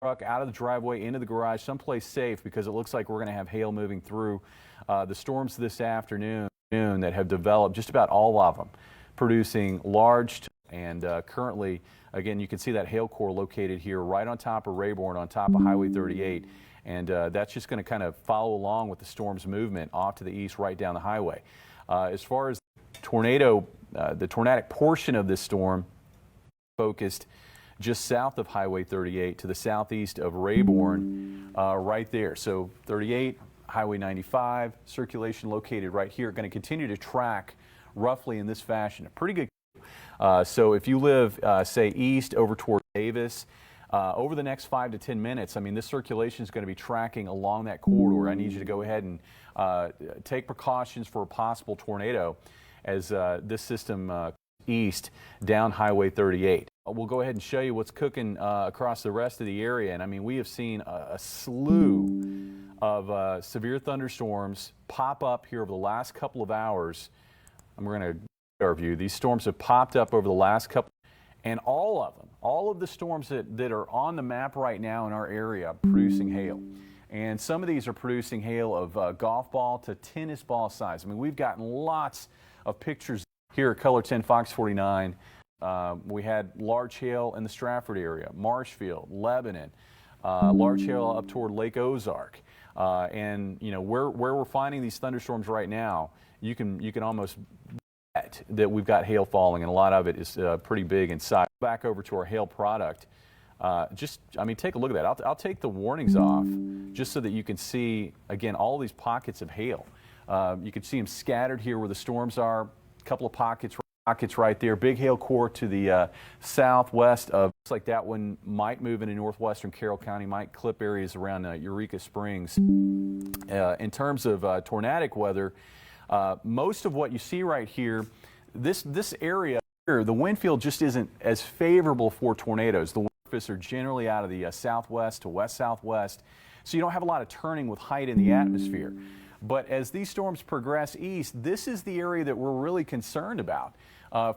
truck out of the driveway into the garage, someplace safe, because it looks like we're going to have hail moving through. The storms this afternoon that have developed, just about all of them, producing large and currently, again, you can see that hail core located here right on top of Rayborn, on top of Highway 38. And that's just going to kind of follow along with the storm's movement off to the east, right down the highway. As far as the tornadic portion of this storm focused just south of Highway 38 to the southeast of Rayborn, right there. So 38, Highway 95, circulation located right here, going to continue to track roughly in this fashion. A pretty good. So if you live, say, east over toward Davis, over the next 5 to 10 minutes, I mean, this circulation is going to be tracking along that corridor. I need you to go ahead and take precautions for a possible tornado as this system east down Highway 38. We'll go ahead and show you what's cooking across the rest of the area. And I mean, we have seen a slew of severe thunderstorms pop up here over the last couple of hours. And we're going to our view. These storms have popped up over the last couple, and all of them, all of the storms that are on the map right now in our area, producing hail. And some of these are producing hail of golf ball to tennis ball size. I mean, we've gotten lots of pictures here at Color 10 Fox 49. We had large hail in the Stratford area, Marshfield, Lebanon, large hail up toward Lake Ozark. And you know, where we're finding these thunderstorms right now, you can almost bet that we've got hail falling, and a lot of it is pretty big in size. Back over to our hail product. I mean, take a look at that. I'll take the warnings off just so that you can see, again, all these pockets of hail. You can see them scattered here where the storms are. A couple of pockets right there. Big hail core to the southwest of. Looks like that one might move into northwestern Carroll County, might clip areas around Eureka Springs. In terms of tornadic weather, most of what you see right here, this area here, the wind field just isn't as favorable for tornadoes. The wind surface are generally out of the southwest to west-southwest, so you don't have a lot of turning with height in the atmosphere. But as these storms progress east, this is the area that we're really concerned about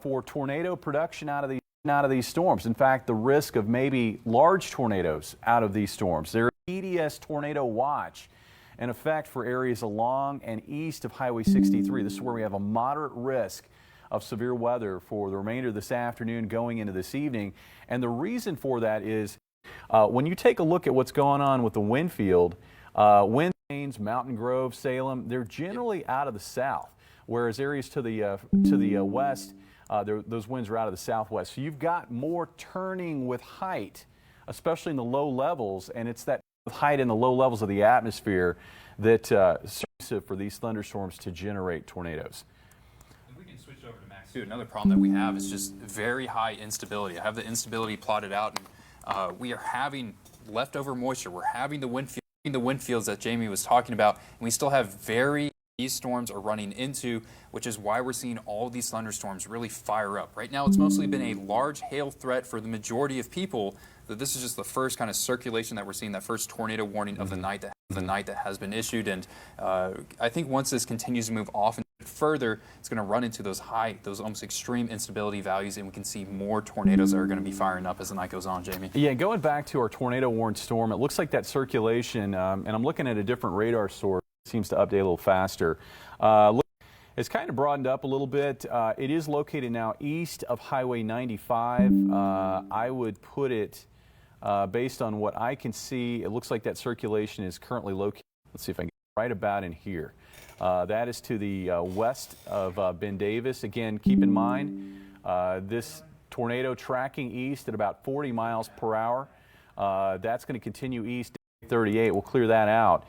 for tornado production out of these storms. In fact, the risk of maybe large tornadoes out of these storms. There's EDS tornado watch in effect for areas along and east of Highway 63. This is where we have a moderate risk of severe weather for the remainder of this afternoon going into this evening. And the reason for that is when you take a look at what's going on with the wind field, wind lanes, Mountain Grove, Salem, they're generally out of the south, whereas areas to the west, those winds are out of the southwest. So you've got more turning with height, especially in the low levels, and it's that height in the low levels of the atmosphere that serves for these thunderstorms to generate tornadoes. And we can switch over to Max too. Another problem that we have is just very high instability. I have the instability plotted out, and we are having leftover moisture. We're having the wind fields that Jamie was talking about, and we still have these storms are running into, which is why we're seeing all these thunderstorms really fire up. Right now, it's mostly been a large hail threat for the majority of people. That this is just the first kind of circulation that we're seeing, that first tornado warning of the night that has been issued. And I think once this continues to move off and further, it's going to run into those almost extreme instability values, and we can see more tornadoes that are going to be firing up as the night goes on, Jamie. Yeah, going back to our tornado warned storm, it looks like that circulation, and I'm looking at a different radar source, seems to update a little faster. It's kind of broadened up a little bit. It is located now east of Highway 95. I would put it, based on what I can see, it looks like that circulation is currently located, let's see if I can get right about in here. That is to the west of Ben Davis. Again, keep in mind, this tornado tracking east at about 40 miles per hour. That's going to continue east 38. We'll clear that out.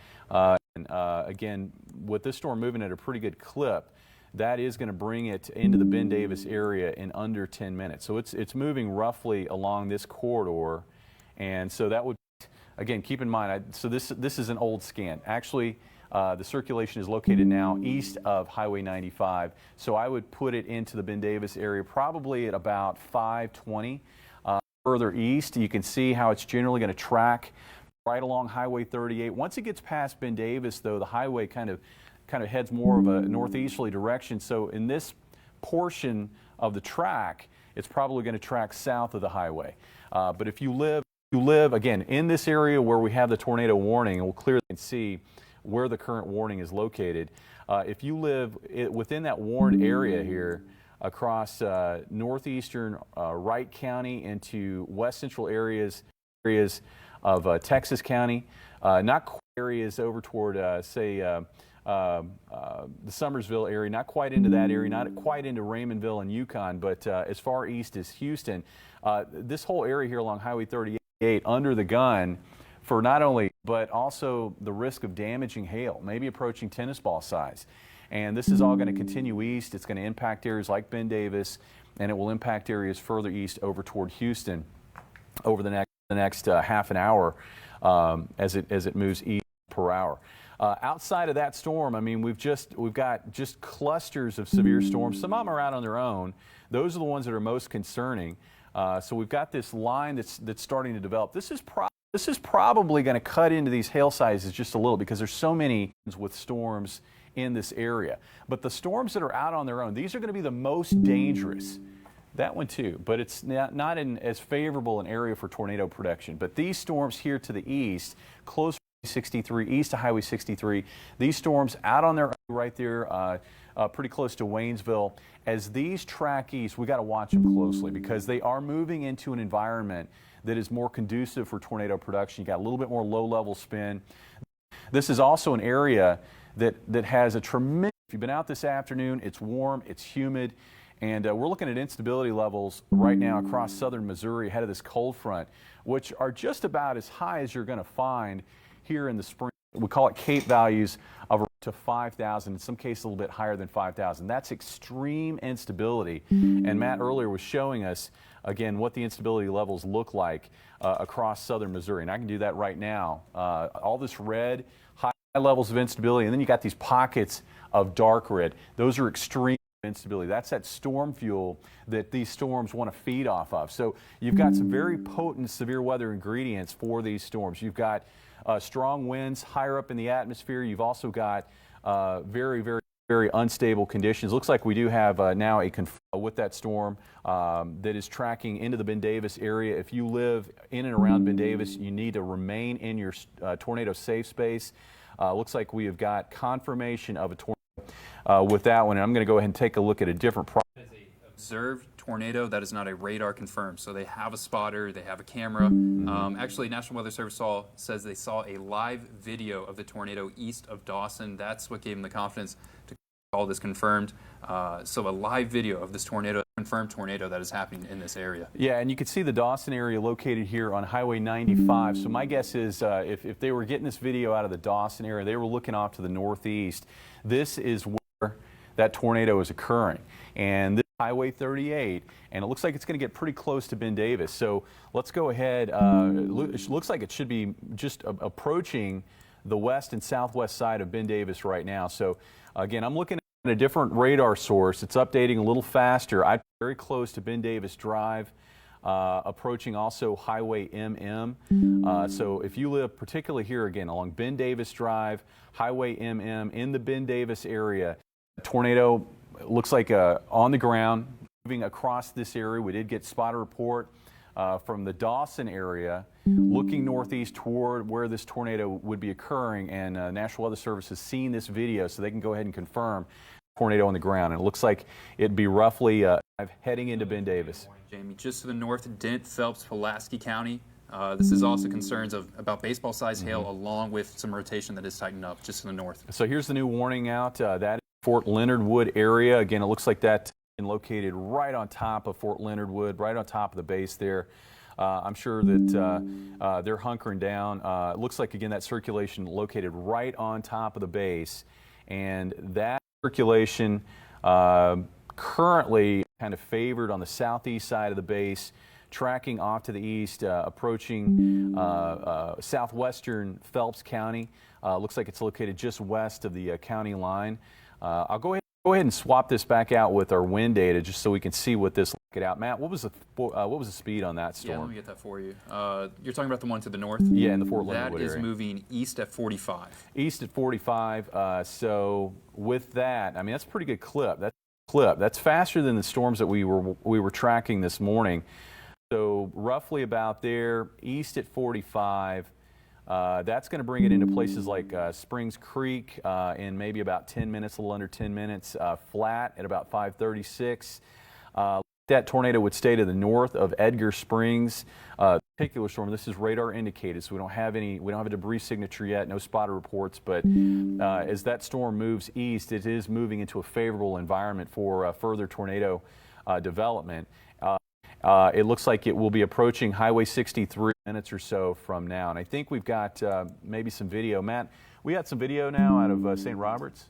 Again, with this storm moving at a pretty good clip, that is going to bring it into the Ben Davis area in under 10 minutes. So it's moving roughly along this corridor, and so that would, again, keep in mind. So this is an old scan. Actually, the circulation is located now east of Highway 95. So I would put it into the Ben Davis area probably at about 520. Further east, you can see how it's generally going to track right along Highway 38. Once it gets past Ben Davis, though, the highway kind of heads more of a northeasterly direction. So in this portion of the track, it's probably going to track south of the highway. But if you live you live, again, in this area where we have the tornado warning, and we'll clearly see where the current warning is located. If you live within that warned area here, across northeastern Wright County into west central areas of Texas County, not quite areas over toward, say, the Summersville area, not quite into that area, not quite into Raymondville and Yukon, but as far east as Houston. This whole area here along Highway 38 under the gun for not only, but also the risk of damaging hail, maybe approaching tennis ball size. And this is all going to continue east. It's going to impact areas like Ben Davis, and it will impact areas further east over toward Houston over the next half an hour as it moves east per hour. Outside of that storm, I mean, we've got just clusters of severe storms. Some of them are out on their own. Those are the ones that are most concerning. So we've got this line that's starting to develop. This is probably going to cut into these hail sizes just a little because there's so many with storms in this area. But the storms that are out on their own, these are going to be the most dangerous. That one too, but it's not in as favorable an area for tornado protection. But these storms here to the east, close to 63, east to Highway 63, these storms out on their own right there, pretty close to Waynesville. As these track east, we got to watch them closely because they are moving into an environment that is more conducive for tornado production. You got a little bit more low-level spin. This is also an area that has a tremendous, if you've been out this afternoon, it's warm, it's humid, and we're looking at instability levels right now across southern Missouri ahead of this cold front, which are just about as high as you're going to find here in the spring. We call it Cape values of up to 5,000, in some cases a little bit higher than 5,000. That's extreme instability, and Matt earlier was showing us, again, what the instability levels look like across southern Missouri, and I can do that right now. All this red, high levels of instability, and then you got these pockets of dark red. Those are extreme instability. That's that storm fuel that these storms want to feed off of. So you've got some very potent severe weather ingredients for these storms. You've got strong winds higher up in the atmosphere. You've also got very, very, very unstable conditions. Looks like we do have now with that storm that is tracking into the Ben Davis area. If you live in and around Ben Davis, you need to remain in your tornado safe space. Looks like we have got confirmation of a tornado with that one. And I'm going to go ahead and take a look at a different problem. That is an observed tornado. That is not a radar confirmed. So they have a spotter, they have a camera. Actually, National Weather Service says they saw a live video of the tornado east of Dawson. That's what gave them the confidence to call this confirmed. So a live video of this tornado, confirmed tornado that is happening in this area. Yeah, and you can see the Dawson area located here on Highway 95. So my guess is if they were getting this video out of the Dawson area, they were looking off to the northeast. This is where that tornado is occurring. And this is Highway 38, and it looks like it's going to get pretty close to Ben Davis. So let's go ahead. It looks like it should be just approaching the west and southwest side of Ben Davis right now. So again, I'm looking at a different radar source. It's updating a little faster. I'm very close to Ben Davis Drive, approaching also Highway MM. So if you live particularly here again along Ben Davis Drive, Highway MM in the Ben Davis area, tornado looks like on the ground moving across this area. We did get spot report from the Dawson area looking northeast toward where this tornado would be occurring, and National Weather Service has seen this video so they can go ahead and confirm tornado on the ground, and it looks like it'd be roughly heading into Ben Davis. Jamie, just to the north, Dent, Phelps, Pulaski County. This is also concerns about baseball-sized hail along with some rotation that is tightened up just to the north. So here's the new warning out. That is Fort Leonard Wood area. Again, it looks like that's located right on top of Fort Leonard Wood, right on top of the base there. I'm sure that they're hunkering down. It looks like, again, that circulation located right on top of the base. And that circulation currently kind of favored on the southeast side of the base, tracking off to the east, approaching southwestern Phelps County. Looks like it's located just west of the county line. I'll go ahead and swap this back out with our wind data just so we can see what this look out. Matt, what was the speed on that storm? Yeah, let me get that for you. You're talking about the one to the north? Yeah, in the Fort Leonard Wood area. That is moving east at 45. East at 45. So with that, I mean, that's a pretty good clip. That's faster than the storms that we were tracking this morning. So roughly about there, east at 45. That's going to bring it into places like Springs Creek in maybe about 10 minutes, a little under 10 minutes. Flat at about 5:36. That tornado would stay to the north of Edgar Springs. Particular storm. This is radar indicated, so we don't have a debris signature yet. No spotter reports. But as that storm moves east, it is moving into a favorable environment for further tornado development. It looks like it will be approaching Highway 63 minutes or so from now. And I think we've got maybe some video. Matt, we got some video now out of St. Roberts?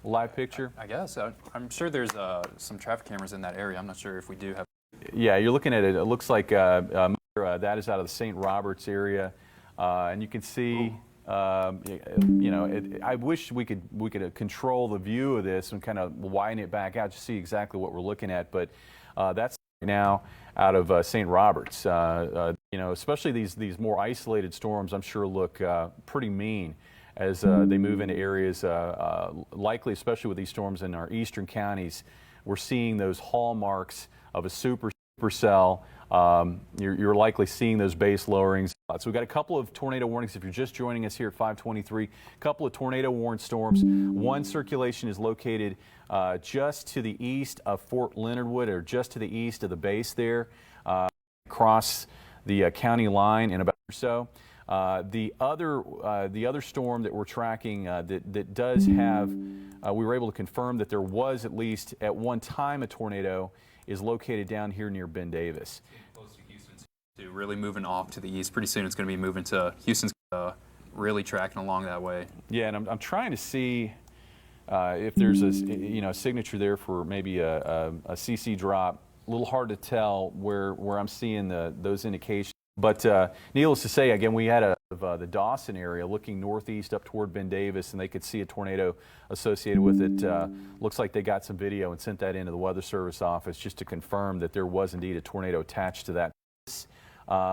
Live picture? I guess. I'm sure there's some traffic cameras in that area. I'm not sure if we do have. Yeah, you're looking at it. It looks like that is out of the St. Roberts area. And you can see, I wish we could control the view of this and kind of widen it back out to see exactly what we're looking at. But that's now out of St. Roberts. Especially these more isolated storms, I'm sure look pretty mean as they move into areas likely, especially with these storms in our eastern counties. We're seeing those hallmarks of a supercell. You're likely seeing those base lowerings. So we've got a couple of tornado warnings. If you're just joining us here at 523, a couple of tornado warned storms. One circulation is located just to the east of Fort Leonard Wood, or just to the east of the base there, across the county line in about or so. The other storm that we're tracking that does have, we were able to confirm that there was at least at one time a tornado, is located down here near Ben Davis. Close to Houston, too, really moving off to the east. Pretty soon it's going to be moving to Houston's really tracking along that way. Yeah, and I'm trying to see if there's a signature there for maybe a CC drop. A little hard to tell where I'm seeing those indications. But needless to say, again, we had the Dawson area looking northeast up toward Ben Davis, and they could see a tornado associated with it. Looks like they got some video and sent that into the Weather Service office just to confirm that there was indeed a tornado attached to that.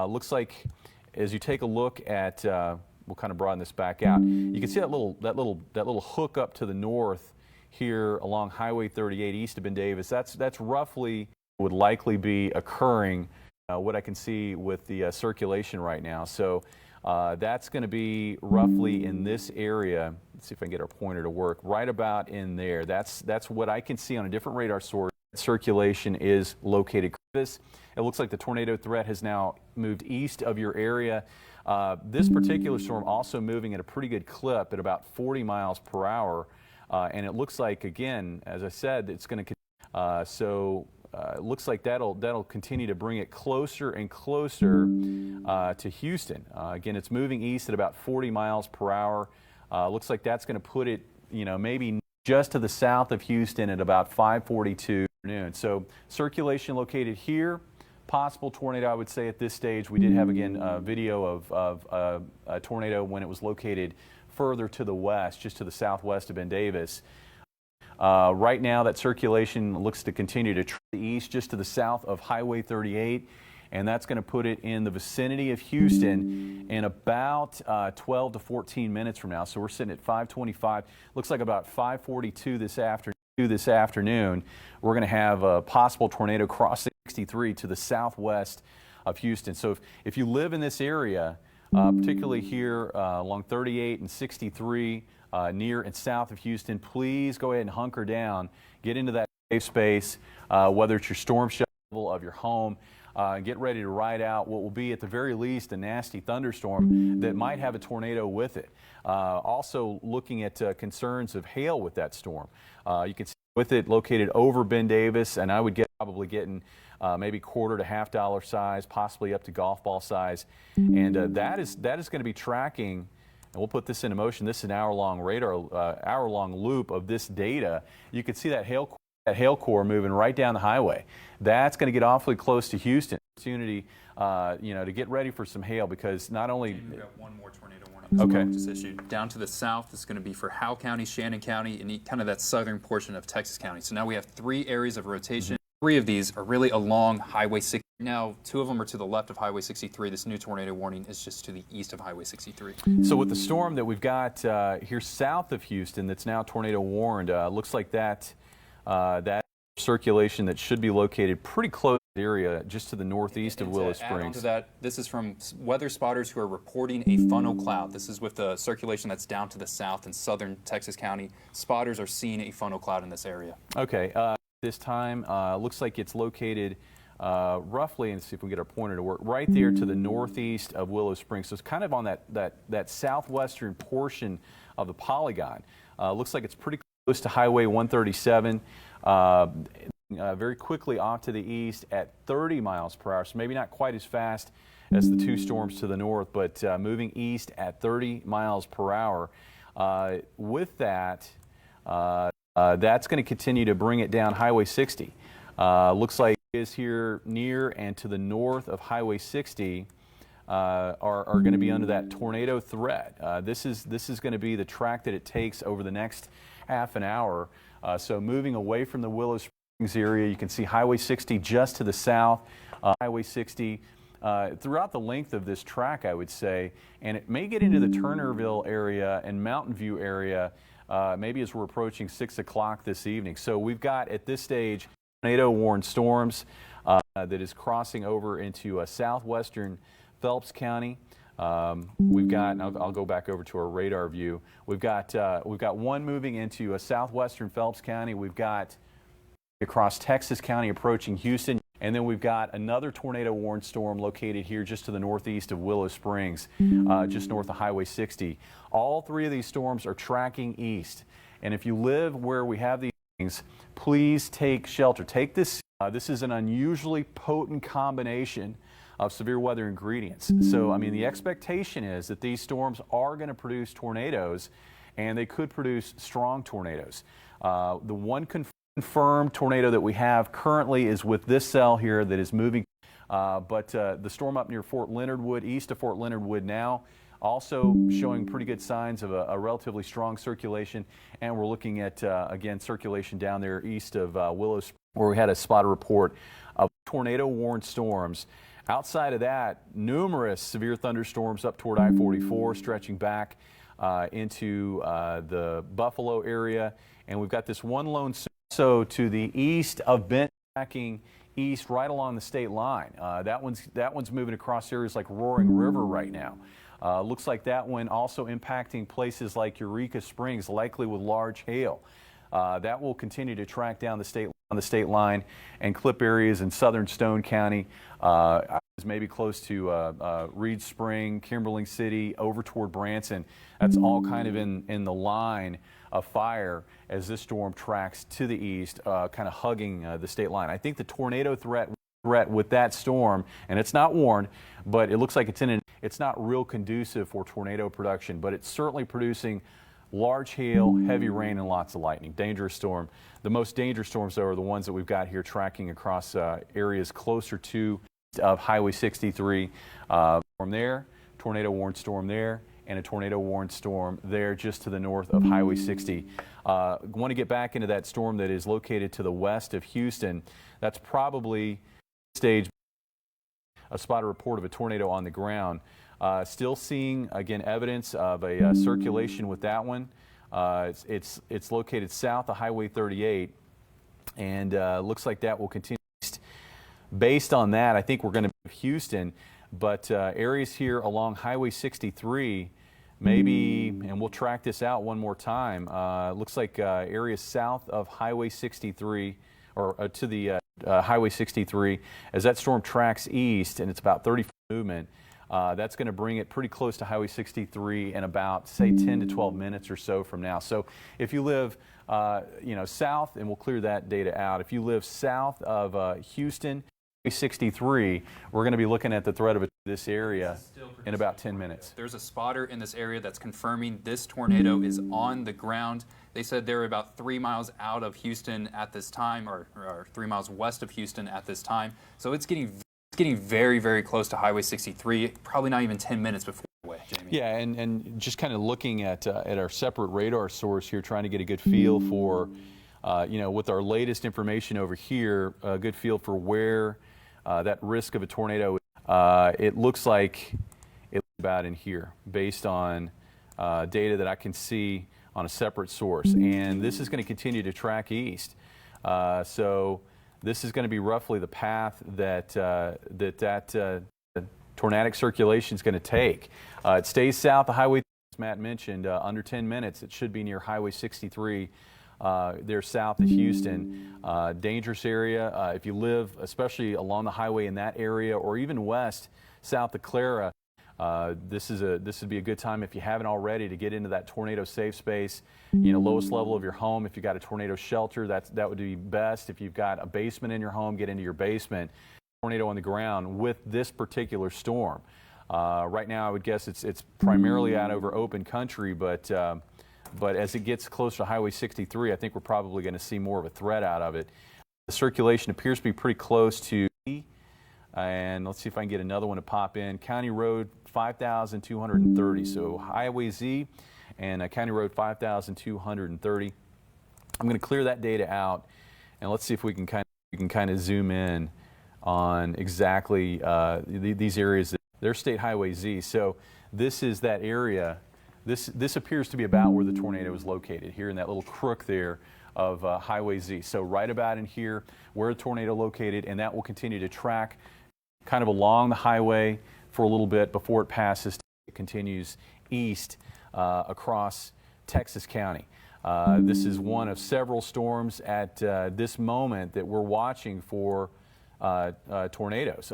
Looks like as you take a look at, we'll kind of broaden this back out. You can see that little hook up to the north here along Highway 38 east of Ben Davis. That's roughly would likely be occurring. What I can see with the circulation right now. So that's going to be roughly in this area. Let's see if I can get our pointer to work. Right about in there. That's what I can see on a different radar source. Circulation is located. It looks like the tornado threat has now moved east of your area. This particular storm also moving at a pretty good clip at about 40 miles per hour. And it looks like, again, as I said, it's going to it looks like that'll continue to bring it closer and closer to Houston. Again, it's moving east at about 40 miles per hour. Looks like that's going to put it, maybe just to the south of Houston at about 5:42 noon. So circulation located here. Possible tornado, I would say, at this stage. We did have, again, a video of a tornado when it was located further to the west, just to the southwest of Ben Davis. Right now, that circulation looks to continue to track the east just to the south of Highway 38, and that's going to put it in the vicinity of Houston in about 12 to 14 minutes from now. So we're sitting at 5:25. Looks like about 5:42 this afternoon. We're going to have a possible tornado crossing 63 to the southwest of Houston. So if you live in this area, particularly here along 38 and 63, near and south of Houston, please go ahead and hunker down, get into that safe space, whether it's your storm shelter level of your home, get ready to ride out what will be at the very least a nasty thunderstorm that might have a tornado with it. Also looking at concerns of hail with that storm. You can see with it located over Ben Davis, and I would probably getting maybe quarter to $half size, possibly up to golf ball size, and that is going to be tracking. And we'll put this into motion. This is an hour-long hour-long loop of this data. You can see that hail core moving right down the highway. That's going to get awfully close to Houston. Opportunity, to get ready for some hail, because not only we've got one more tornado warning just issued. Down to the south is going to be for Howe County, Shannon County, and kind of that southern portion of Texas County. So now we have 3 areas of rotation. 3 of these are really along Highway 60. Now, 2 of them are to the left of Highway 63. This new tornado warning is just to the east of Highway 63. So with the storm that we've got here south of Houston that's now tornado warned, looks like that circulation that should be located pretty close area just to the northeast of Willow To add on Springs. to that, this is from weather spotters who are reporting a funnel cloud. This is with the circulation that's down to the south in southern Texas County. Spotters are seeing a funnel cloud in this area. Okay, this time looks like it's located roughly, and see if we can get our pointer to work, right there to the northeast of Willow Springs. So it's kind of on that southwestern portion of the polygon. Looks like it's pretty close to Highway 137. Very quickly off to the east at 30 miles per hour, so maybe not quite as fast as the two storms to the north, but moving east at 30 miles per hour. With that, that's going to continue to bring it down Highway 60. Looks like it is here near and to the north of Highway 60 are going to be under that tornado threat. This is going to be the track that it takes over the next half an hour. So moving away from the Willow Springs area, you can see Highway 60 just to the south, Highway 60 throughout the length of this track, I would say, and it may get into the Turnerville area and Mountain View area maybe as we're approaching 6 o'clock this evening. So we've got at this stage tornado-warned storms that is crossing over into southwestern Phelps County. We've got, and I'll go back over to our radar view. We've got one moving into southwestern Phelps County. We've got across Texas County approaching Houston, and then we've got another tornado-warned storm located here just to the northeast of Willow Springs, just north of Highway 60. All three of these storms are tracking east, and if you live where we have these things, please take shelter. Take this. This is an unusually potent combination of severe weather ingredients. So, I mean, the expectation is that these storms are going to produce tornadoes, and they could produce strong tornadoes. The one confirmed tornado that we have currently is with this cell here that is moving, but the storm up near Fort Leonard Wood, east of Fort Leonard Wood now, also showing pretty good signs of a relatively strong circulation, and we're looking at, again, circulation down there east of Willow Springs, where we had a spotted report of tornado-warned storms. Outside of that, numerous severe thunderstorms up toward I-44, stretching back into the Buffalo area, and we've got this one lone so to the east of Benton, tracking east right along the state line. That one's moving across areas like Roaring River right now. Looks like that one also impacting places like Eureka Springs, likely with large hail. That will continue to track down the state line and clip areas in southern Stone County, maybe close to Reed Spring, Kimberling City, over toward Branson. That's all kind of in the line of fire as this storm tracks to the east, kind of hugging the state line. I think the tornado threat with that storm, and it's not warned, but it looks like it's not real conducive for tornado production, but it's certainly producing large hail, heavy rain, and lots of lightning. Dangerous storm. The most dangerous storms, though, are the ones that we've got here tracking across areas closer to Highway 63. Storm there, tornado-warned storm there, and a tornado-warned storm there just to the north of Highway 60. Want to get back into that storm that is located to the west of Houston. That's probably stage a spotted report of a tornado on the ground. Still seeing, again, evidence of a circulation with that one. It's located south of Highway 38, and looks like that will continue. Based on that, I think we're going to move Houston, but areas here along Highway 63, maybe, and we'll track this out one more time. Looks like areas south of Highway 63, or to the Highway 63, as that storm tracks east, and it's about 30 movement. That's going to bring it pretty close to Highway 63 in about, say, 10 to 12 minutes or so from now. So if you live, south, and we'll clear that data out. If you live south of Houston, 63, we're going to be looking at the threat of this area in about 10 minutes. There's a spotter in this area that's confirming this tornado is on the ground. They said they're about 3 miles out of Houston at this time, or 3 miles west of Houston at this time. So it's getting very, very close to Highway 63, probably not even 10 minutes before away, Jamie. Yeah, and just kind of looking at our separate radar source here, trying to get a good feel for, with our latest information over here, a good feel for where that risk of a tornado, it looks like it's about in here based on data that I can see on a separate source. And this is going to continue to track east. So This is going to be roughly the path that tornadic circulation is going to take. It stays south of Highway, as Matt mentioned, under 10 minutes. It should be near Highway 63. They're south of Houston. Dangerous area. If you live, especially along the highway in that area, or even west, south of Clara, this would be a good time if you haven't already to get into that tornado safe space. Lowest level of your home. If you've got a tornado shelter, that would be best. If you've got a basement in your home, get into your basement. Tornado on the ground with this particular storm. Right now, I would guess it's primarily out over open country, but as it gets closer to Highway 63, I think we're probably going to see more of a threat out of it. The circulation appears to be pretty close to, and let's see if I can get another one to pop in. County Road 5,230. So Highway Z and County Road 5,230. I'm going to clear that data out, and let's see if we can kind of zoom in on exactly these areas. They're State Highway Z. So this is that area. This appears to be about where the tornado is located, here in that little crook there of Highway Z. So right about in here, where the tornado located, and that will continue to track kind of along the highway for a little bit before it passes. It continues east across Texas County. This is one of several storms at this moment that we're watching for tornadoes.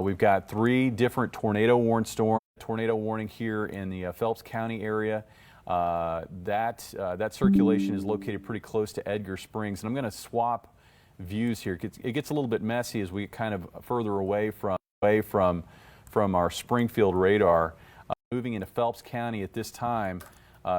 We've got 3 different tornado warned storms. Tornado warning here in the Phelps County area. That circulation is located pretty close to Edgar Springs. And I'm going to swap views here. It gets a little bit messy as we get kind of further away from our Springfield radar. Moving into Phelps County at this time,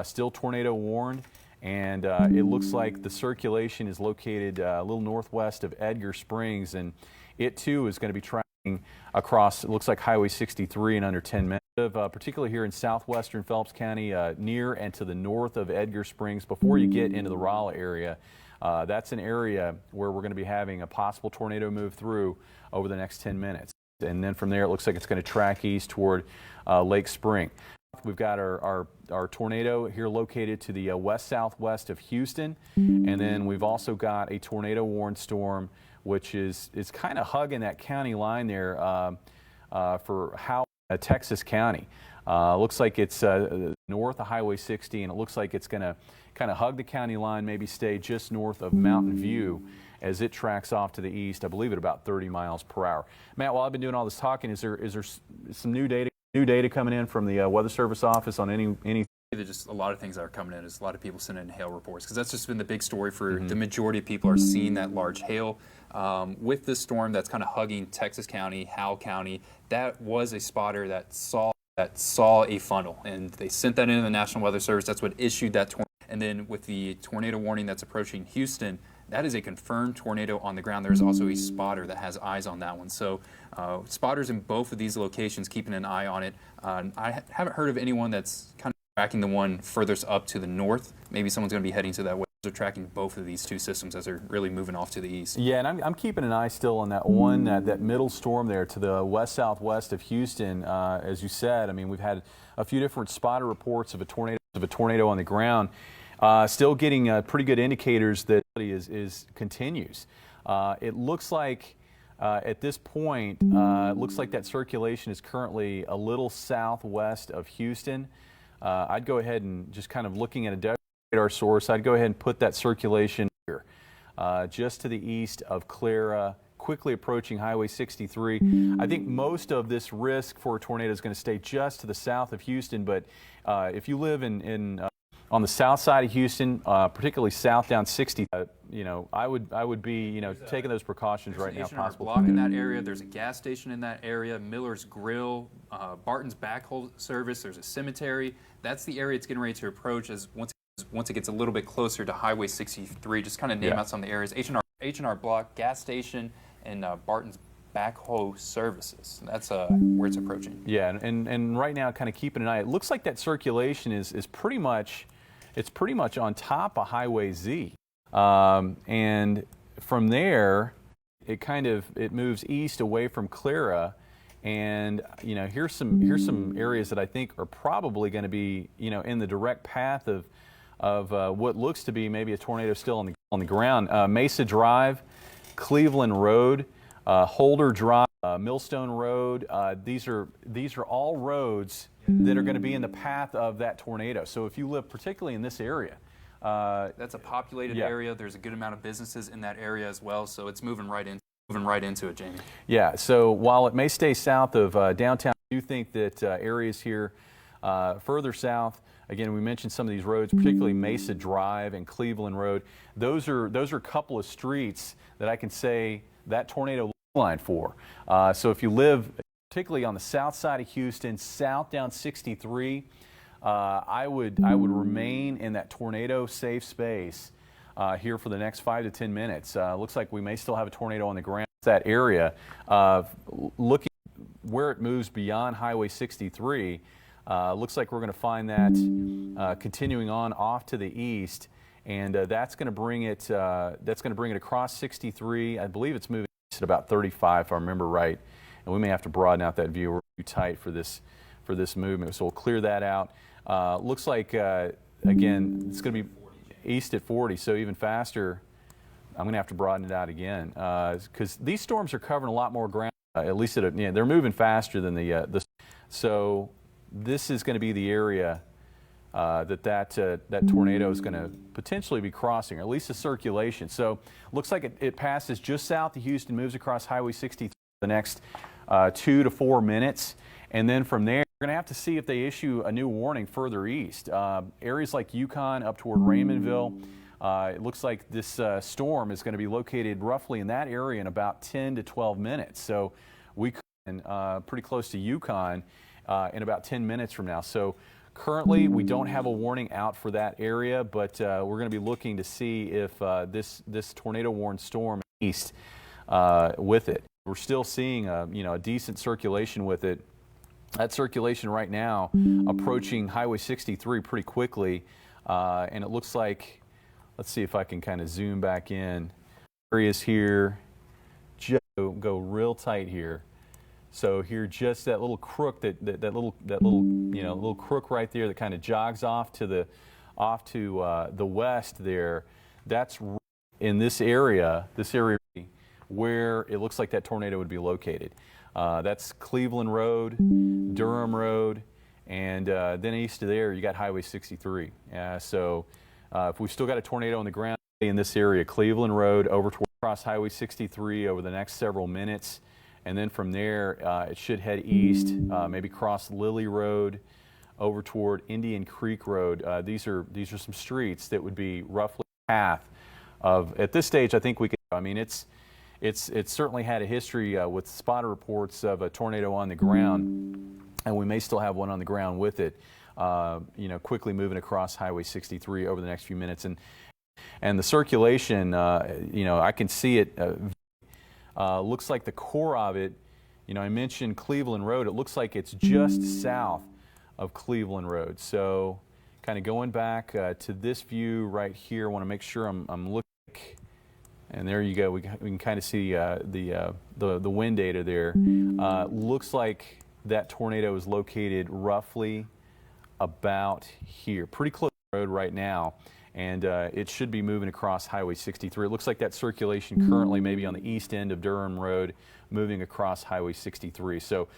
still tornado warned. And it looks like the circulation is located a little northwest of Edgar Springs. And it too is going to be tracking across, it looks like Highway 63 in under 10 minutes. Particularly here in southwestern Phelps County, near and to the north of Edgar Springs, before you get into the Rolla area. That's an area where we're going to be having a possible tornado move through over the next 10 minutes. And then from there, it looks like it's going to track east toward Lake Spring. We've got our tornado here located to the west-southwest of Houston. And then we've also got a tornado warned storm, which is kind of hugging that county line there for Texas County. Looks like it's north of Highway 60, and it looks like it's going to kind of hug the county line, maybe stay just north of Mountain View as it tracks off to the east, I believe at about 30 miles per hour. Matt, while I've been doing all this talking, is there some new data coming in from the Weather Service office on any? There's just a lot of things that are coming in. There's a lot of people sending in hail reports, because that's just been the big story for the majority of people are seeing that large hail. With this storm that's kind of hugging Texas County, Howell County, that was a spotter that saw a funnel, and they sent that into the National Weather Service. That's what issued that tornado. And then with the tornado warning that's approaching Houston, that is a confirmed tornado on the ground. There's also a spotter that has eyes on that one. So spotters in both of these locations keeping an eye on it. I haven't heard of anyone that's kind of tracking the one furthest up to the north. Maybe someone's going to be heading to that way. They're tracking both of these two systems as they're really moving off to the east. Yeah, and I'm keeping an eye still on that one, that middle storm there to the west-southwest of Houston. As you said, I mean, we've had a few different spotter reports of a tornado on the ground. Still getting pretty good indicators that it continues. It looks like at this point, it looks like that circulation is currently a little southwest of Houston. I'd go ahead and just kind of looking at a radar source, I'd go ahead and put that circulation here, just to the east of Clara, quickly approaching Highway 63. I think most of this risk for a tornado is going to stay just to the south of Houston, but if you live on the south side of Houston, particularly south down 60, I would be, taking those precautions right now. Possible block in that area. There's a gas station in that area. Miller's Grill, Barton's Backhoe Service. There's a cemetery. That's the area it's getting ready to approach. As once it gets a little bit closer to Highway 63, just kind of name out some of the areas. H&R Block, gas station, and Barton's Backhoe Services. That's where it's approaching. Yeah, and right now, kind of keeping an eye. It looks like that circulation is pretty much. It's pretty much on top of Highway Z, and from there, it moves east away from Clara, and here's some areas that I think are probably going to be in the direct path of what looks to be maybe a tornado still on the ground. Mesa Drive, Cleveland Road, Holder Drive, Millstone Road. These are all roads that are going to be in the path of that tornado. So if you live particularly in this area, that's a populated area. There's a good amount of businesses in that area as well, so it's moving right into it, Jamie. Yeah. So while it may stay south of downtown, I do think that areas here further south. Again, we mentioned some of these roads, particularly Mesa Drive and Cleveland Road. Those are a couple of streets that I can say that tornado line for. So if you live particularly on the south side of Houston, south down 63, I would remain in that tornado safe space here for the next 5 to 10 minutes. Looks like we may still have a tornado on the ground. That area, looking where it moves beyond Highway 63. Looks like we're going to find that continuing on off to the east, and that's going to bring it. That's going to bring it across 63. I believe it's moving east at about 35, if I remember right. And we may have to broaden out that view. We're too tight for this movement, so we'll clear that out. Looks like again it's going to be east at 40, so even faster. I'm going to have to broaden it out again because these storms are covering a lot more ground. At least they're moving faster than the. So this is going to be the area that tornado is going to potentially be crossing, or at least the circulation. So looks like it passes just south of Houston, moves across Highway 63 the next 2 to 4 minutes, and then from there we're going to have to see if they issue a new warning further east. Areas like Yukon up toward Raymondville. It looks like this storm is going to be located roughly in that area in about 10 to 12 minutes. So we could pretty close to Yukon in about 10 minutes from now. So currently we don't have a warning out for that area, but we're going to be looking to see if this tornado warned storm east with it. We're still seeing a decent circulation with it. That circulation right now approaching Highway 63 pretty quickly, and it looks like, let's see if I can kind of zoom back in. Areas here, just go real tight here. So here, just that little crook, that little crook right there that kind of jogs off to the west there. That's in this area where it looks like that tornado would be located. That's Cleveland Road, Durham Road, and then east of there you got Highway 63. So if we've still got a tornado on the ground in this area, Cleveland Road over across Highway 63 over the next several minutes, and then from there it should head east, maybe cross Lily Road over toward Indian Creek Road. These are some streets that would be roughly half of. At this stage, I think we could. I mean, it's certainly had a history with spotter reports of a tornado on the ground, and we may still have one on the ground with it. Quickly moving across Highway 63 over the next few minutes, and the circulation, I can see it. Looks like the core of it. I mentioned Cleveland Road. It looks like it's just south of Cleveland Road. So, kind of going back to this view right here. I want to make sure I'm looking. And there you go. We can kind of see the wind data there. Looks like that tornado is located roughly about here, pretty close to the road right now, and it should be moving across Highway 63. It looks like that circulation currently maybe on the east end of Durham Road, moving across Highway 63. So,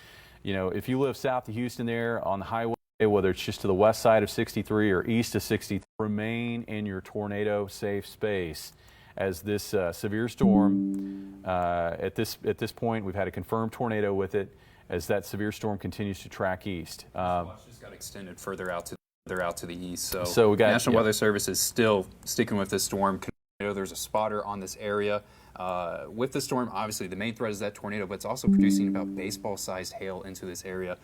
if you live south of Houston there on the highway, whether it's just to the west side of 63 or east of 63, remain in your tornado safe space. As this severe storm, at this point, we've had a confirmed tornado with it. As that severe storm continues to track east, watch just got extended further out to the east. So we got National Weather Service is still sticking with this storm. There's a spotter on this area. With the storm, obviously the main threat is that tornado, but it's also producing about baseball-sized hail into this area,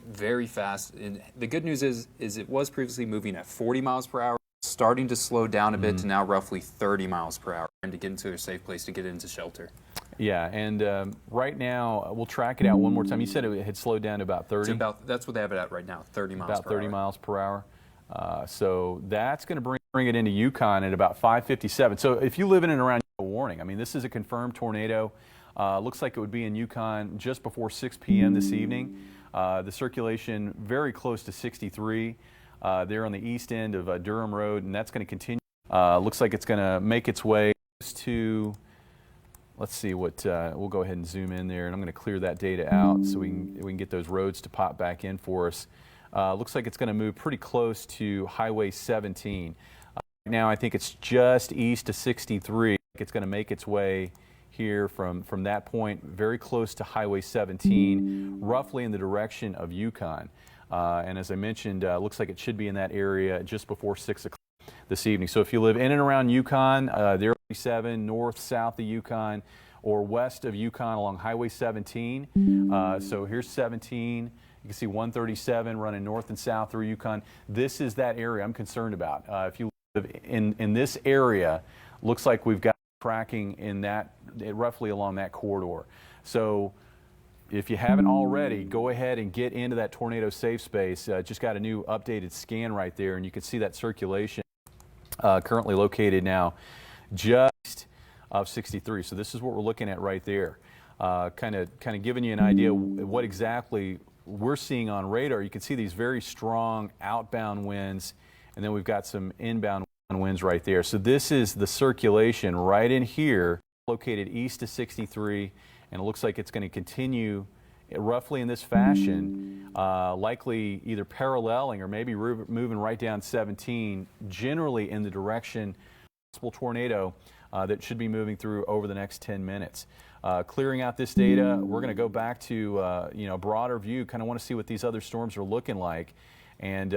very fast. And the good news is it was previously moving at 40 miles per hour. Starting to slow down a bit to now roughly 30 miles per hour, and to get into a safe place to get into shelter. Yeah, and right now we'll track it out one more time. You said it had slowed down to about 30. That's what they have it at right now, 30 miles per hour. About 30 miles per hour. So that's going to bring it into Yukon at about 5:57. So if you live in and around, warning. I mean, this is a confirmed tornado. Looks like it would be in Yukon just before 6 p.m. this evening. The circulation very close to 63. There on the east end of Durham Road, and that's going to continue. Looks like it's going to make its way to let's see what, we'll go ahead and zoom in there, and I'm going to clear that data out so we can get those roads to pop back in for us. Looks like it's going to move pretty close to Highway 17. Right now, I think it's just east of 63. It's going to make its way here from that point, very close to Highway 17, roughly in the direction of Yukon. And as I mentioned, looks like it should be in that area just before 6 o'clock this evening. So if you live in and around Yukon, the 37 north, south of Yukon, or west of Yukon along Highway 17. So here's 17. You can see 137 running north and south through Yukon. This is that area I'm concerned about. If you live in this area, looks like we've got tracking in that, roughly along that corridor. So if you haven't already, go ahead and get into that tornado safe space. Just got a new updated scan right there, and you can see that circulation currently located now just of 63. So this is what we're looking at right there. Kind of giving you an idea what exactly we're seeing on radar. You can see these very strong outbound winds, and then we've got some inbound winds right there. So this is the circulation right in here, located east of 63, and it looks like it's going to continue roughly in this fashion, likely either paralleling or maybe moving right down 17, generally in the direction of a possible tornado that should be moving through over the next 10 minutes. Clearing out this data, we're going to go back to a broader view, kind of want to see what these other storms are looking like. And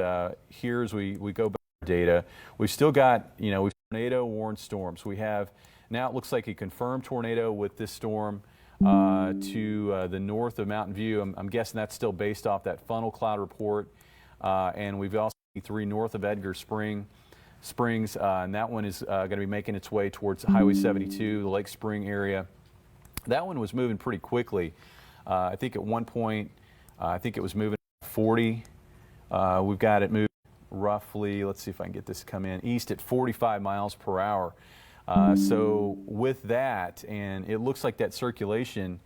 here as we go back to data, we've still got, we've tornado warned storms. We have, now it looks like a confirmed tornado with this storm to the north of Mountain View. I'm guessing that's still based off that funnel cloud report. And we've also seen 3 north of Edgar Springs, and that one is going to be making its way towards Highway 72, the Lake Spring area. That one was moving pretty quickly. I think at one point, I think it was moving 40. We've got it moving roughly, let's see if I can get this to come in, east at 45 miles per hour. So with that, and it looks like that circulation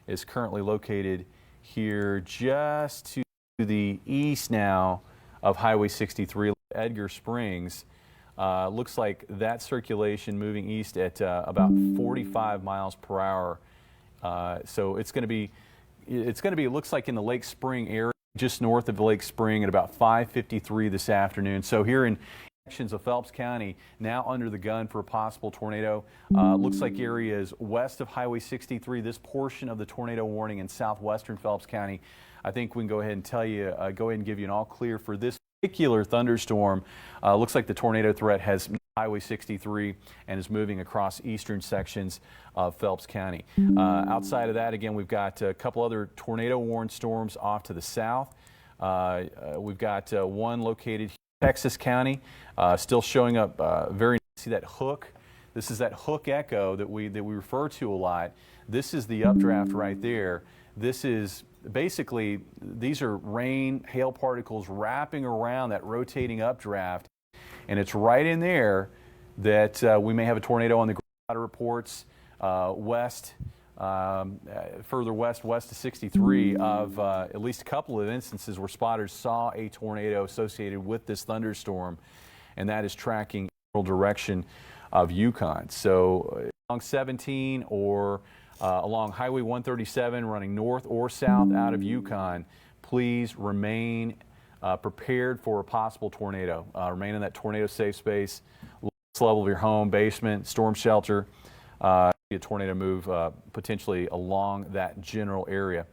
is currently located here just to the east now of Highway 63, Edgar Springs. Looks like that circulation moving east at about 45 miles per hour. So it's going to be, it looks like in the Lake Spring area, just north of Lake Spring at about 5:53 this afternoon. So here in sections of Phelps County, now under the gun for a possible tornado. Looks like areas west of Highway 63, this portion of the tornado warning in southwestern Phelps County. I think we can go ahead and tell you, go ahead and give you an all clear for this particular thunderstorm. Looks like the tornado threat has Highway 63 and is moving across eastern sections of Phelps County. Outside of that, again, we've got a couple other tornado warned storms off to the south. We've got one located here in Texas County, still showing up very. See that hook? This is that hook echo that we refer to a lot. This is the updraft right there. This is basically, these are rain, hail particles wrapping around that rotating updraft, and it's right in there that we may have a tornado on the ground. Reports west, further west of 63 of at least a couple of instances where spotters saw a tornado associated with this thunderstorm, and that is tracking in the direction of Yukon. So along 17 or along Highway 137 running north or south out of Yukon, please remain prepared for a possible tornado. Remain in that tornado safe space, lowest level of your home, basement, storm shelter. A tornado move potentially along that general area.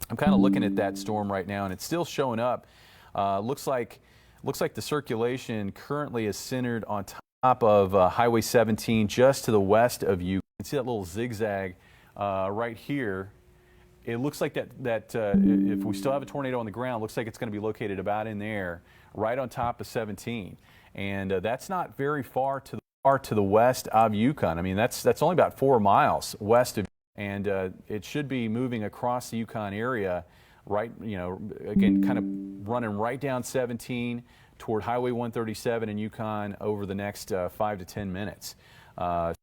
I'm kind of looking at that storm right now, and it's still showing up. Looks like the circulation currently is centered on top of Highway 17, just to the west of you. You can see that little zigzag right here. It looks like that if we still have a tornado on the ground, looks like it's going to be located about in there, right on top of 17, and that's not very far to the west of Yukon. I mean, that's only about 4 miles west of, and it should be moving across the Yukon area, right? Again, kind of running right down 17 toward Highway 137 in Yukon over the next 5 to 10 minutes. A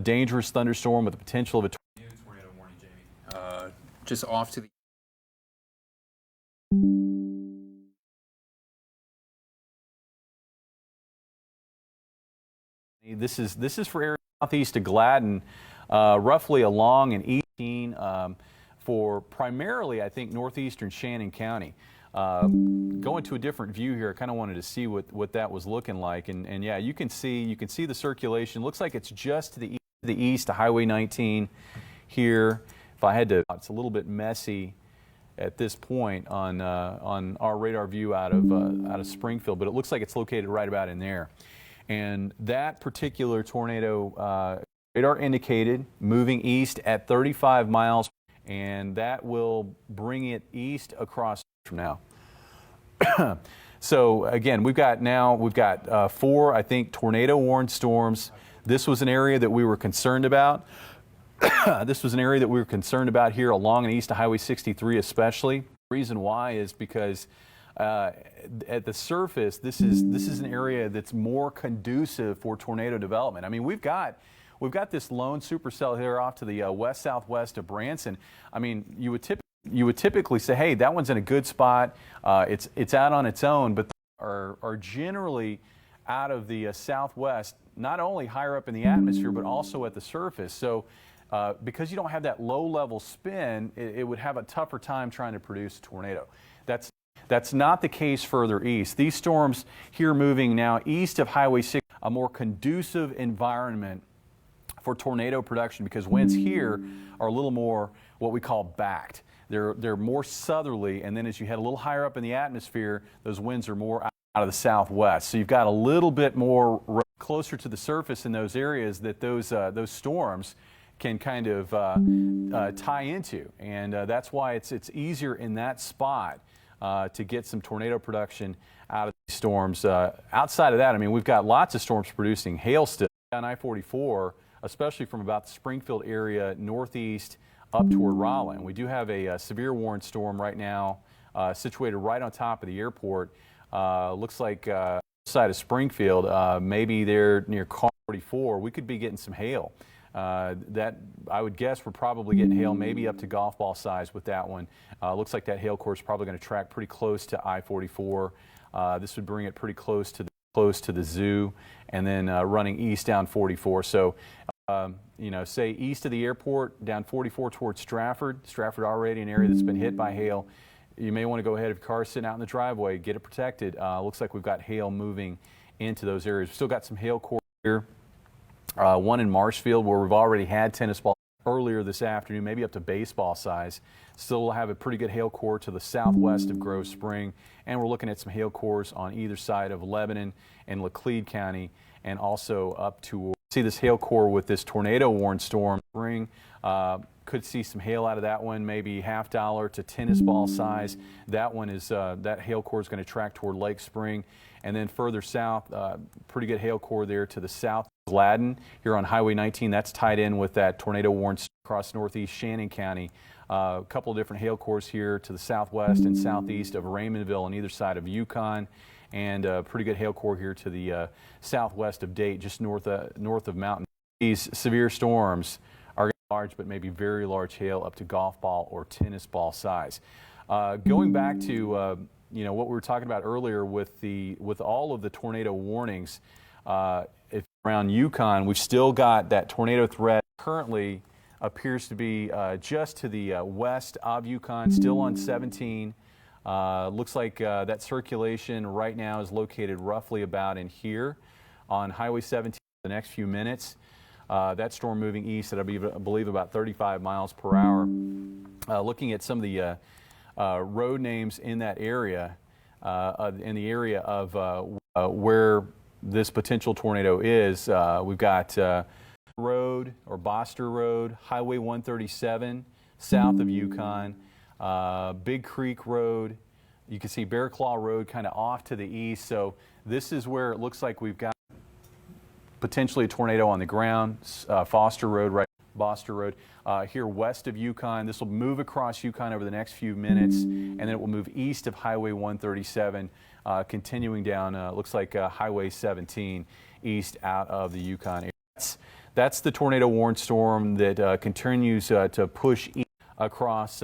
dangerous thunderstorm with the potential of a tornado warning, Jamie. Just off to the This is for area southeast of Gladden. roughly along and east for primarily, I think, northeastern Shannon County. Going to a different view here, I kind of wanted to see what that was looking like, and yeah, you can see the circulation. Looks like it's just to the east of Highway 19 here. If I had to, it's a little bit messy at this point on our radar view out of Springfield, but it looks like it's located right about in there. And that particular tornado, radar indicated moving east at 35 miles, and that will bring it east across from now. So again, we've got 4, I think, tornado warned storms. This was an area that we were concerned about. This was an area that we were concerned about here along and east of Highway 63 especially. The reason why is because at the surface, this is an area that's more conducive for tornado development. I mean, we've got this lone supercell here off to the west-southwest of Branson. I mean, you would typically say, hey, that one's in a good spot. It's out on its own, but are generally out of the southwest, not only higher up in the atmosphere, but also at the surface. So because you don't have that low-level spin, it would have a tougher time trying to produce a tornado. That's not the case further east. These storms here moving now east of Highway 6, a more conducive environment for tornado production because winds here are a little more what we call backed. They're more southerly, and then as you head a little higher up in the atmosphere, those winds are more out of the southwest. So you've got a little bit more closer to the surface in those areas that those storms can kind of tie into, and that's why it's easier in that spot to get some tornado production out of these storms. Outside of that, I mean, we've got lots of storms producing hail still on I-44, especially from about the Springfield area northeast up toward Raleigh. And we do have a severe warned storm right now situated right on top of the airport. Looks like side of Springfield, maybe there near car 44, we could be getting some hail. That I would guess we're probably getting hail maybe up to golf ball size with that one. Looks like that hail core is probably going to track pretty close to I-44. This would bring it pretty close to the zoo, and then running east down 44. So, you know, say east of the airport, down 44 towards Stratford. Stratford already an area that's been hit by hail. You may want to go ahead if your car's sitting out in the driveway, get it protected. Looks like we've got hail moving into those areas. We've still got some hail core here. One in Marshfield where we've already had tennis ball earlier this afternoon, maybe up to baseball size. Still have a pretty good hail core to the southwest of Grove Spring, and we're looking at some hail cores on either side of Lebanon and Laclede County, and also up to see this hail core with this tornado warned storm. Could see some hail out of that one, maybe $half to tennis ball size. That one is that hail core is going to track toward Lake Spring, and then further south, pretty good hail core there to the south. Gladden here on Highway 19, that's tied in with that tornado warned across northeast Shannon County. A couple of different hail cores here to the southwest and southeast of Raymondville on either side of Yukon, and a pretty good hail core here to the southwest of Date, just north of Mountain. These severe storms are large, but maybe very large hail up to golf ball or tennis ball size. Going back to you know, what we were talking about earlier with all of the tornado warnings. Around Yukon, we've still got that tornado threat. Currently appears to be just to the west of Yukon, still on 17. Looks like that circulation right now is located roughly about in here on Highway 17 for the next few minutes. That storm moving east at, I believe, about 35 miles per hour. Looking at some of the road names in that area, in the area of where this potential tornado is, we've got Road or Boster Road, Highway 137 south of Yukon, Big Creek Road. You can see Bear Claw Road kind of off to the east. So this is where it looks like we've got potentially a tornado on the ground. Foster Road, right? Boster Road. Here west of Yukon. This will move across Yukon over the next few minutes, and then it will move east of Highway 137. Continuing down, looks like Highway 17 east out of the Yukon area. That's the tornado warned storm that continues to push east across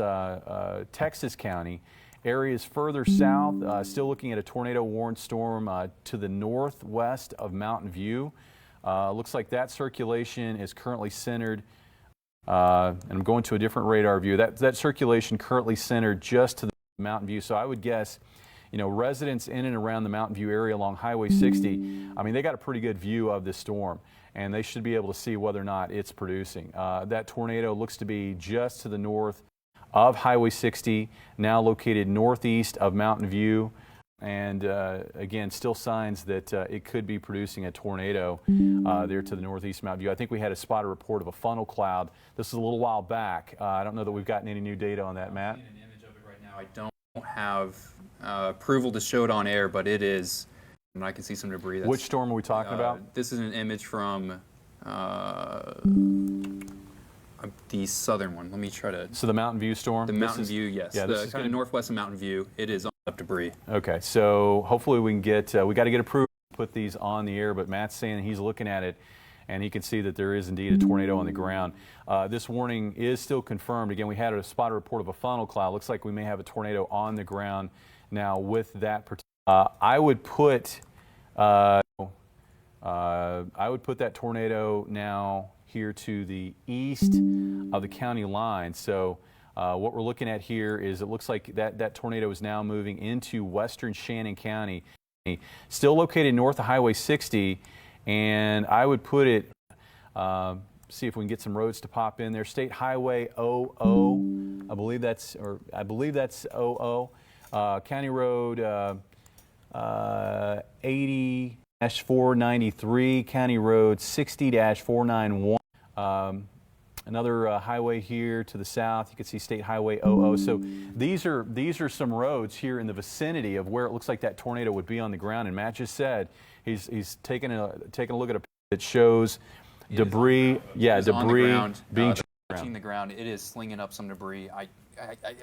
Texas County. Areas further south, still looking at a tornado warned storm to the northwest of Mountain View. Looks like that circulation is currently centered and I'm going to a different radar view. That circulation currently centered just to the Mountain View. So I would guess, residents in and around the Mountain View area along Highway 60, I mean, they got a pretty good view of this storm, and they should be able to see whether or not it's producing. That tornado looks to be just to the north of Highway 60, now located northeast of Mountain View. And again, still signs that it could be producing a tornado there to the northeast of Mountain View. I think we had a spotted report of a funnel cloud. This is a little while back. I don't know that we've gotten any new data on that, Matt. I'm seeing an image of it right now. I don't have approval to show it on air, but it is, and I can see some debris. Which storm are we talking about? This is an image from the southern one. Let me try to. So the Mountain View storm? The Mountain View, yes. Yeah, the kind of northwest of Mountain View. It is up debris. Okay, so hopefully we can get, we got to get approved to put these on the air, but Matt's saying he's looking at it and he can see that there is indeed a tornado on the ground. This warning is still confirmed. Again, we had a spotted report of a funnel cloud. Looks like we may have a tornado on the ground now with that. I would put that tornado now here to the east of the county line. So what we're looking at here is it looks like that tornado is now moving into western Shannon County, still located north of Highway 60, and I would put it, see if we can get some roads to pop in there. State Highway 00, I believe that's 00. County Road 80-493, County Road 60-491. Another highway here to the south. You can see State Highway 00. So these are some roads here in the vicinity of where it looks like that tornado would be on the ground. And Matt just said he's taking a look at a picture that shows debris. Yeah, debris being touching the ground. It is slinging up some debris. I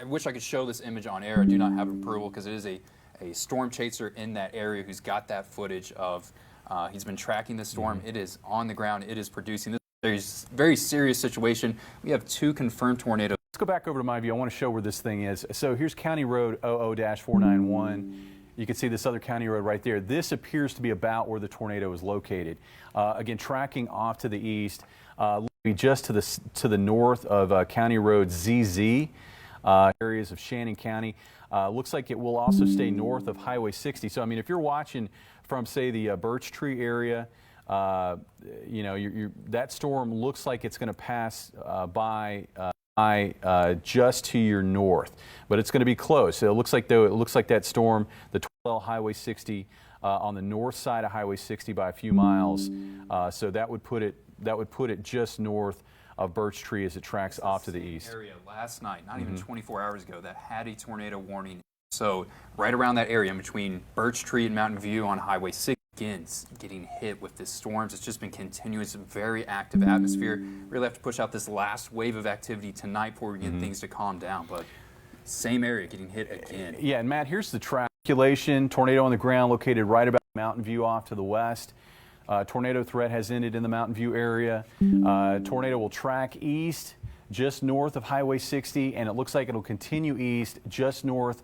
wish I could show this image on air. I do not have approval because it is a storm chaser in that area who's got that footage of. He's been tracking the storm. It is on the ground. It is producing. This is a very serious situation. We have 2 confirmed tornadoes. Let's go back over to my view. I want to show where this thing is. So here's County Road 00-491. You can see this other county road right there. This appears to be about where the tornado is located. Again, tracking off to the east, just to the north of County Road ZZ, areas of Shannon County. Looks like it will also stay north of Highway 60. So, I mean, if you're watching from, say, the Birch Tree area, that storm looks like it's going to pass by just to your north, but it's going to be close. So it looks like that storm, the 12 Highway 60, on the north side of Highway 60 by a few miles. So that would put it just north of Birch Tree as it tracks off to the east. Area last night, not even 24 hours ago, that had a tornado warning. So right around that area between Birch Tree and Mountain View on Highway 6, again, getting hit with the storms. It's just been continuous, very active atmosphere. Really have to push out this last wave of activity tonight before we get things to calm down. But same area getting hit again. Yeah, and Matt, here's the calculation. Tornado on the ground located right about Mountain View off to the west. Tornado threat has ended in the Mountain View area. Tornado will track east just north of Highway 60, and it looks like it'll continue east just north.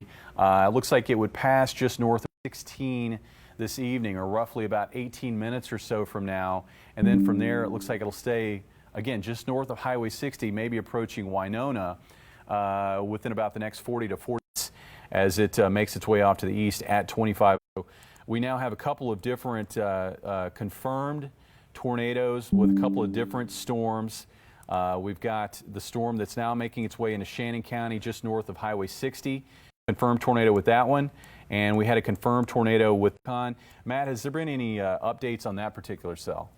It looks like it would pass just north of 16 this evening, or roughly about 18 minutes or so from now. And then from there, it looks like it'll stay, again, just north of Highway 60, maybe approaching Winona within about the next 40 to 40 minutes as it makes its way off to the east at 25. So we now have a couple of different confirmed tornadoes with a couple of different storms. We've got the storm that's now making its way into Shannon County just north of Highway 60. Confirmed tornado with that one, and we had a confirmed tornado with Con. Matt, has there been any updates on that particular cell?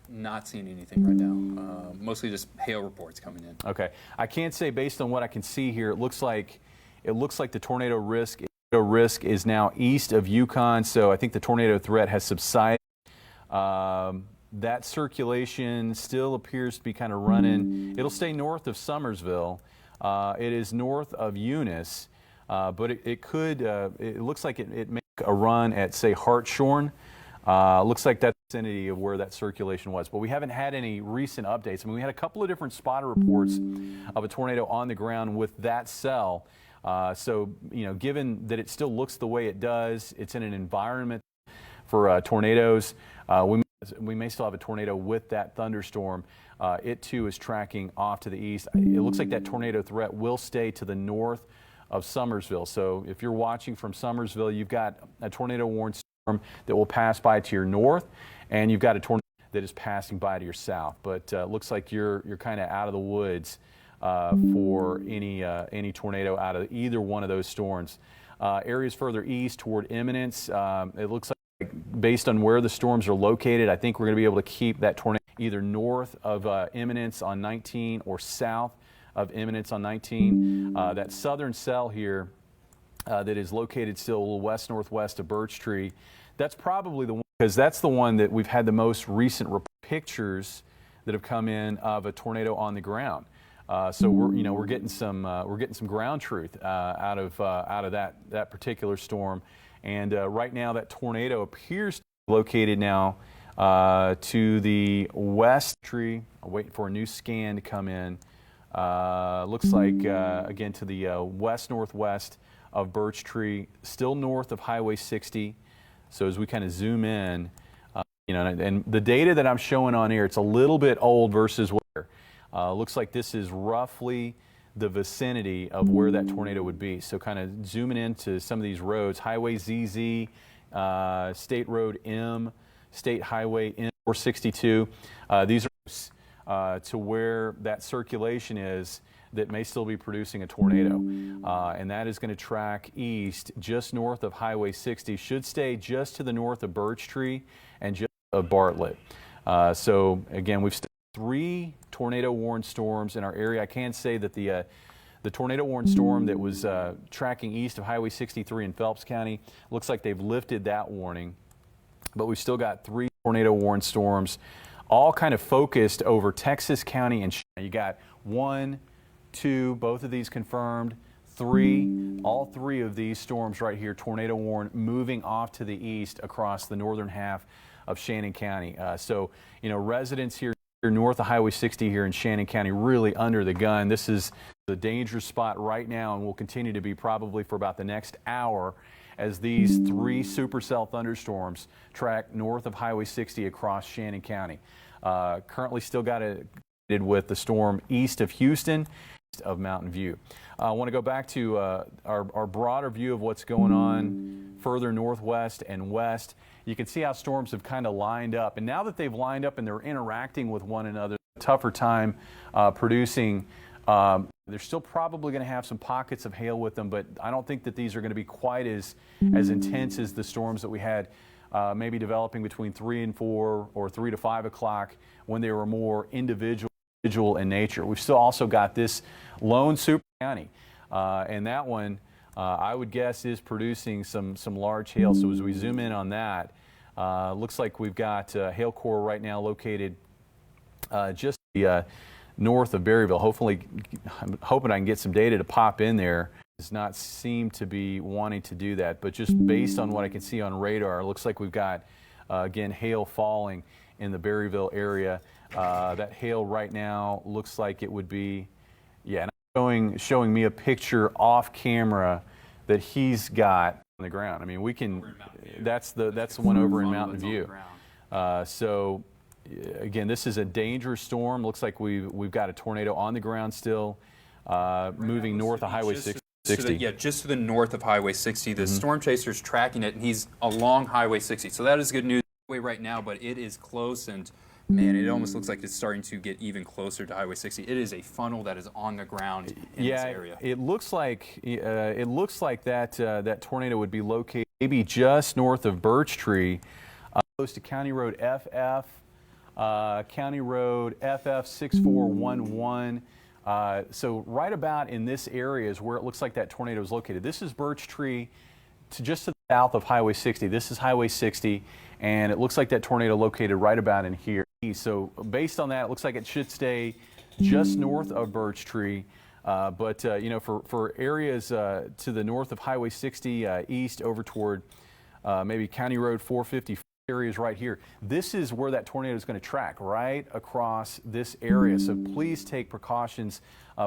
Not seeing anything right now. Mostly just hail reports coming in. Okay, I can't say based on what I can see here. It looks like the tornado risk is now east of Yukon, so I think the tornado threat has subsided. That circulation still appears to be kind of running. It'll stay north of Summersville. It is north of Eunice. But it looks like it make a run at, say, Hartshorn. Looks like that's the vicinity of where that circulation was. But we haven't had any recent updates. I mean, we had a couple of different spotter reports of a tornado on the ground with that cell. So, given that it still looks the way it does, it's in an environment for tornadoes, we may we may still have a tornado with that thunderstorm. It too is tracking off to the east. It looks like that tornado threat will stay to the north of Summersville. So if you're watching from Summersville, you've got a tornado warned storm that will pass by to your north, and you've got a tornado that is passing by to your south. But looks like you're kind of out of the woods for any tornado out of either one of those storms. Areas further east toward Eminence, it looks like based on where the storms are located, I think we're going to be able to keep that tornado either north of Eminence on 19 or south of Eminence on 19. That southern cell here that is located still a little west-northwest of Birch Tree, that's probably the one, because that's the one that we've had the most recent pictures that have come in of a tornado on the ground. So we're getting some ground truth out of that particular storm, and right now that tornado appears to be located now to the west tree. I'm waiting for a new scan to come in. Looks like again to the west northwest of Birch Tree, still north of Highway 60. So as we kind of zoom in, and the data that I'm showing on here, it's a little bit old versus where. Looks like this is roughly the vicinity of where that tornado would be. So kind of zooming into some of these roads, Highway ZZ, State Road M, State Highway M462. These are to where that circulation is that may still be producing a tornado. And that is going to track east just north of Highway 60, should stay just to the north of Birch Tree and just of Bartlett. So again, we've 3 tornado warned storms in our area. I can say that the tornado warned storm that was tracking east of Highway 63 in Phelps County, looks like they've lifted that warning, but we've still got 3 tornado warned storms, all kind of focused over Texas County, and you got 1, 2, both of these confirmed, 3, all 3 of these storms right here, tornado warned, moving off to the east across the northern half of Shannon County. So, residents here north of Highway 60 here in Shannon County really under the gun. This is the dangerous spot right now, and will continue to be probably for about the next hour as these 3 supercell thunderstorms track north of Highway 60 across Shannon County. Currently still got it with the storm east of Houston, east of Mountain View. I want to go back to our broader view of what's going on further northwest and west. You can see how storms have kind of lined up, and now that they've lined up and they're interacting with one another, tougher time producing. They're still probably going to have some pockets of hail with them, but I don't think that these are going to be quite as intense as the storms that we had maybe developing between 3 and 4 or 3 to 5 o'clock when they were more individual in nature. We've still also got this lone super county, and that one I would guess is producing some large hail. So as we zoom in on that, looks like we've got hail core right now located just north of Berryville. Hopefully, I'm hoping I can get some data to pop in there. Does not seem to be wanting to do that, but just based on what I can see on radar, it looks like we've got again hail falling in the Berryville area. That hail right now looks like it would be, showing me a picture off camera that he's got on the ground. I mean, we can. That's the one over in Mountain View. So again, this is a dangerous storm. Looks like we've got a tornado on the ground still, moving north of Highway 60. Just to the north of Highway 60. The storm chaser's tracking it, and he's along Highway 60. So that is good news right now, but it is close, and man, it almost looks like it's starting to get even closer to Highway 60. It is a funnel that is on the ground in this area. It looks like that tornado would be located maybe just north of Birch Tree, close to County Road FF, County Road FF 6411. So right about in this area is where it looks like that tornado is located. This is Birch Tree, just to the south of Highway 60. This is Highway 60, and it looks like that tornado located right about in here. So based on that, it looks like it should stay just north of Birch Tree. But for areas to the north of Highway 60, east over toward maybe County Road 450 areas right here, this is where that tornado is going to track, right across this area. So please take precautions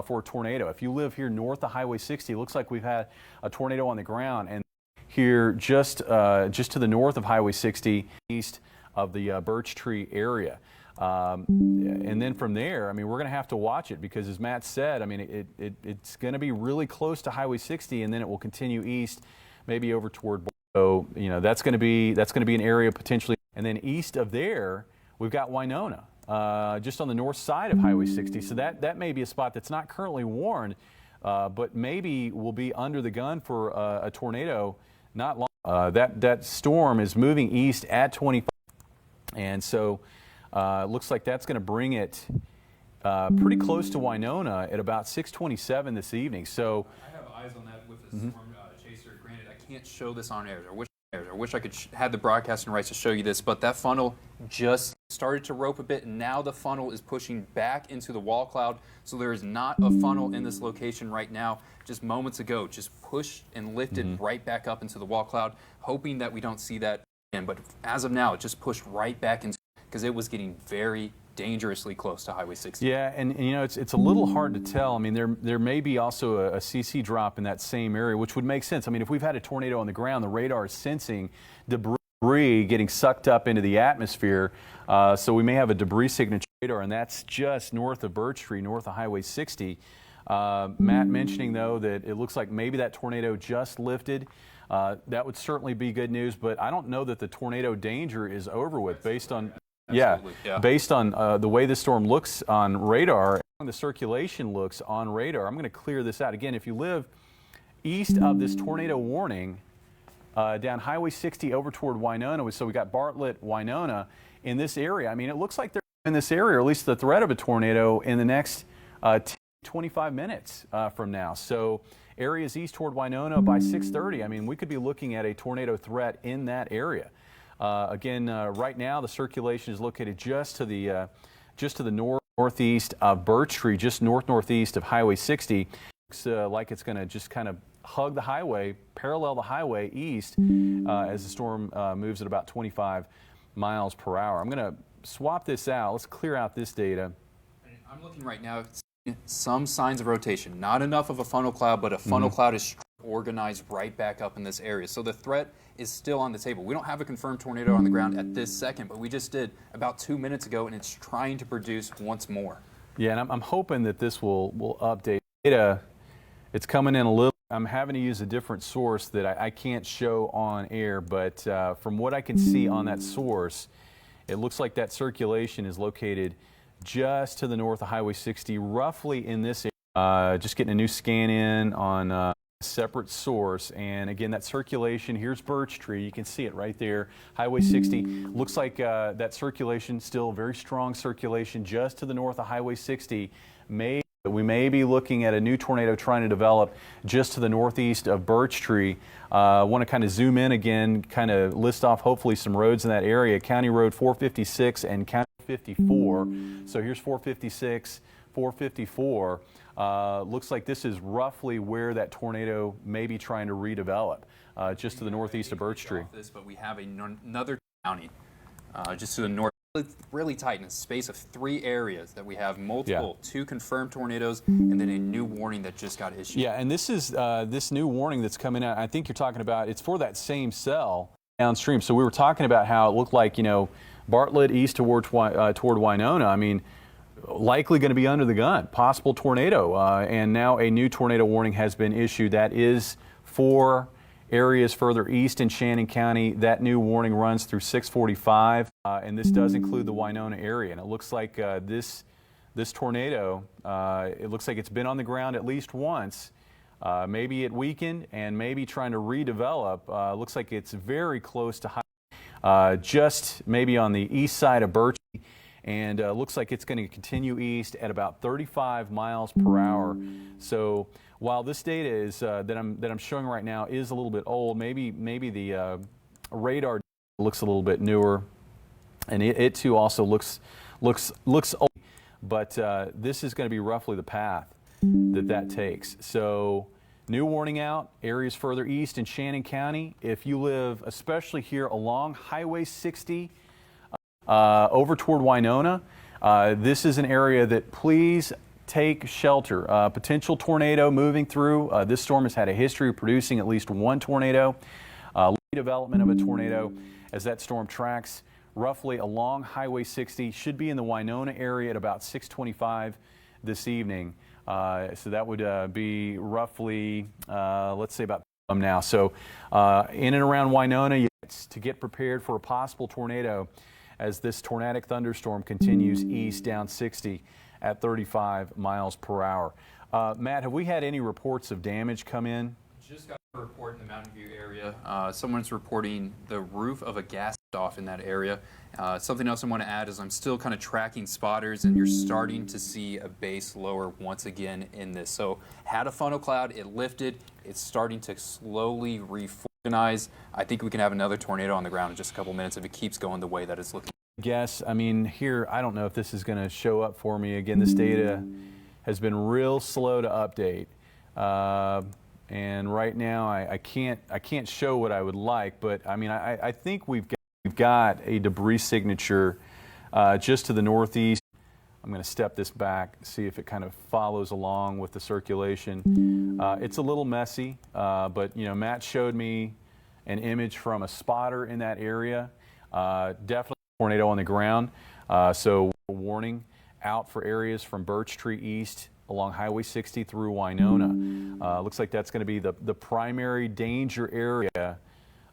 for a tornado. If you live here north of Highway 60, it looks like we've had a tornado on the ground, and here just to the north of Highway 60, east of the Birch Tree area. And then from there, I mean, we're going to have to watch it because, as Matt said, I mean, it's going to be really close to Highway 60, and then it will continue east, maybe over toward. So, you know, that's going to be an area potentially. And then east of there, we've got Winona, just on the north side of Highway 60. So that may be a spot that's not currently warned, but maybe will be under the gun for a tornado not long. That storm is moving east at 25, and so it looks like that's going to bring it pretty close to Winona at about 6:27 this evening. So I have eyes on that with the storm chaser. Granted, I can't show this on air. I wish I could have the broadcasting rights to show you this, but that funnel just started to rope a bit, and now the funnel is pushing back into the wall cloud. So there is not a funnel in this location right now. Just moments ago, just pushed and lifted right back up into the wall cloud, hoping that we don't see that again. But as of now, it just pushed right back into, because it was getting very dangerously close to Highway 60. Yeah, and you know, it's a little hard to tell. I mean, there may be also a CC drop in that same area, which would make sense. I mean, if we've had a tornado on the ground, the radar is sensing debris getting sucked up into the atmosphere. So we may have a debris signature radar, and that's just north of Birch Tree, north of Highway 60. Matt mentioning, though, that it looks like maybe that tornado just lifted. That would certainly be good news, but I don't know that the tornado danger is over with based on based on the way the storm looks on radar, the circulation looks on radar. I'm going to clear this out. Again, if you live east of this tornado warning, down Highway 60 over toward Winona, so we got Bartlett, Winona in this area. I mean, it looks like they're in this area, or at least the threat of a tornado in the next 25 minutes from now. So areas east toward Winona by 6:30, I mean, we could be looking at a tornado threat in that area. Again, right now the circulation is located just to the northeast of Birch Tree, just northeast of Highway 60. Looks like it's going to just kind of hug the highway, parallel the highway east as the storm moves at about 25 miles per hour. I'm going to swap this out. Let's clear out this data. I'm looking right now. Some signs of rotation. Not enough of a funnel cloud, but a funnel cloud is organized right back up in this area. So the threat is still on the table. We don't have a confirmed tornado on the ground at this second, but we just did about 2 minutes ago, and it's trying to produce once more. Yeah, and I'm hoping that this will update data. It's coming in a little. I'm having to use a different source that I can't show on air, but from what I can see on that source, it looks like that circulation is located just to the north of Highway 60, roughly in this area. Just getting a new scan in on a separate source, and again, that circulation, here's Birch Tree, you can see it right there, Highway 60. Looks like that circulation, still very strong circulation just to the north of Highway 60. We may be looking at a new tornado trying to develop just to the northeast of Birch Tree. I want to kind of zoom in again, kind of list off hopefully some roads in that area. County Road 456 and County 54. So here's 456, 454. Looks like this is roughly where that tornado may be trying to redevelop, just to the northeast of Birch Tree. But we have another county just to the north. Really tight in a space of 3 areas that we have multiple, 2 confirmed tornadoes, and then a new warning that just got issued. Yeah, and this is this new warning that's coming out. I think you're talking about, it's for that same cell downstream. So we were talking about how it looked like, you know, Bartlett east toward Winona. I mean, likely going to be under the gun, possible tornado, and now a new tornado warning has been issued. That is for areas further east in Shannon County. That new warning runs through 6:45, and this does include the Winona area. And it looks like this tornado, it looks like it's been on the ground at least once. Maybe it weakened and maybe trying to redevelop. Looks like it's very close to just maybe on the east side of Birch, and looks like it's going to continue east at about 35 miles per hour. So while this data is that I'm showing right now is a little bit old, maybe the radar looks a little bit newer, and it too also looks old. But this is going to be roughly the path that takes. So new warning out, areas further east in Shannon County. If you live especially here along Highway 60 over toward Winona, this is an area that please take shelter. Potential tornado moving through. This storm has had a history of producing at least one tornado. Development of a tornado as that storm tracks roughly along Highway 60. Should be in the Winona area at about 6:25 this evening. So that would be roughly, let's say about now. So in and around Winona, to get prepared for a possible tornado as this tornadic thunderstorm continues east down 60 at 35 miles per hour. Matt, have we had any reports of damage come in? Just got a report in the Mountain View area. Someone's reporting the roof of a gas off in that area. Something else I want to add is I'm still kind of tracking spotters, and you're starting to see a base lower once again in this. So had a funnel cloud, it lifted, it's starting to slowly reorganize. I think we can have another tornado on the ground in just a couple minutes if it keeps going the way that it's looking. Guess, I mean, here, I don't know if this is going to show up for me. Again, this data has been real slow to update. And right now, I can't show what I would like, but I mean, I think we've got a debris signature just to the northeast. I'm going to step this back, see if it kind of follows along with the circulation. It's a little messy, but you know, Matt showed me an image from a spotter in that area. Definitely a tornado on the ground. So warning out for areas from Birch Tree East along Highway 60 through Winona. Looks like that's going to be the primary danger area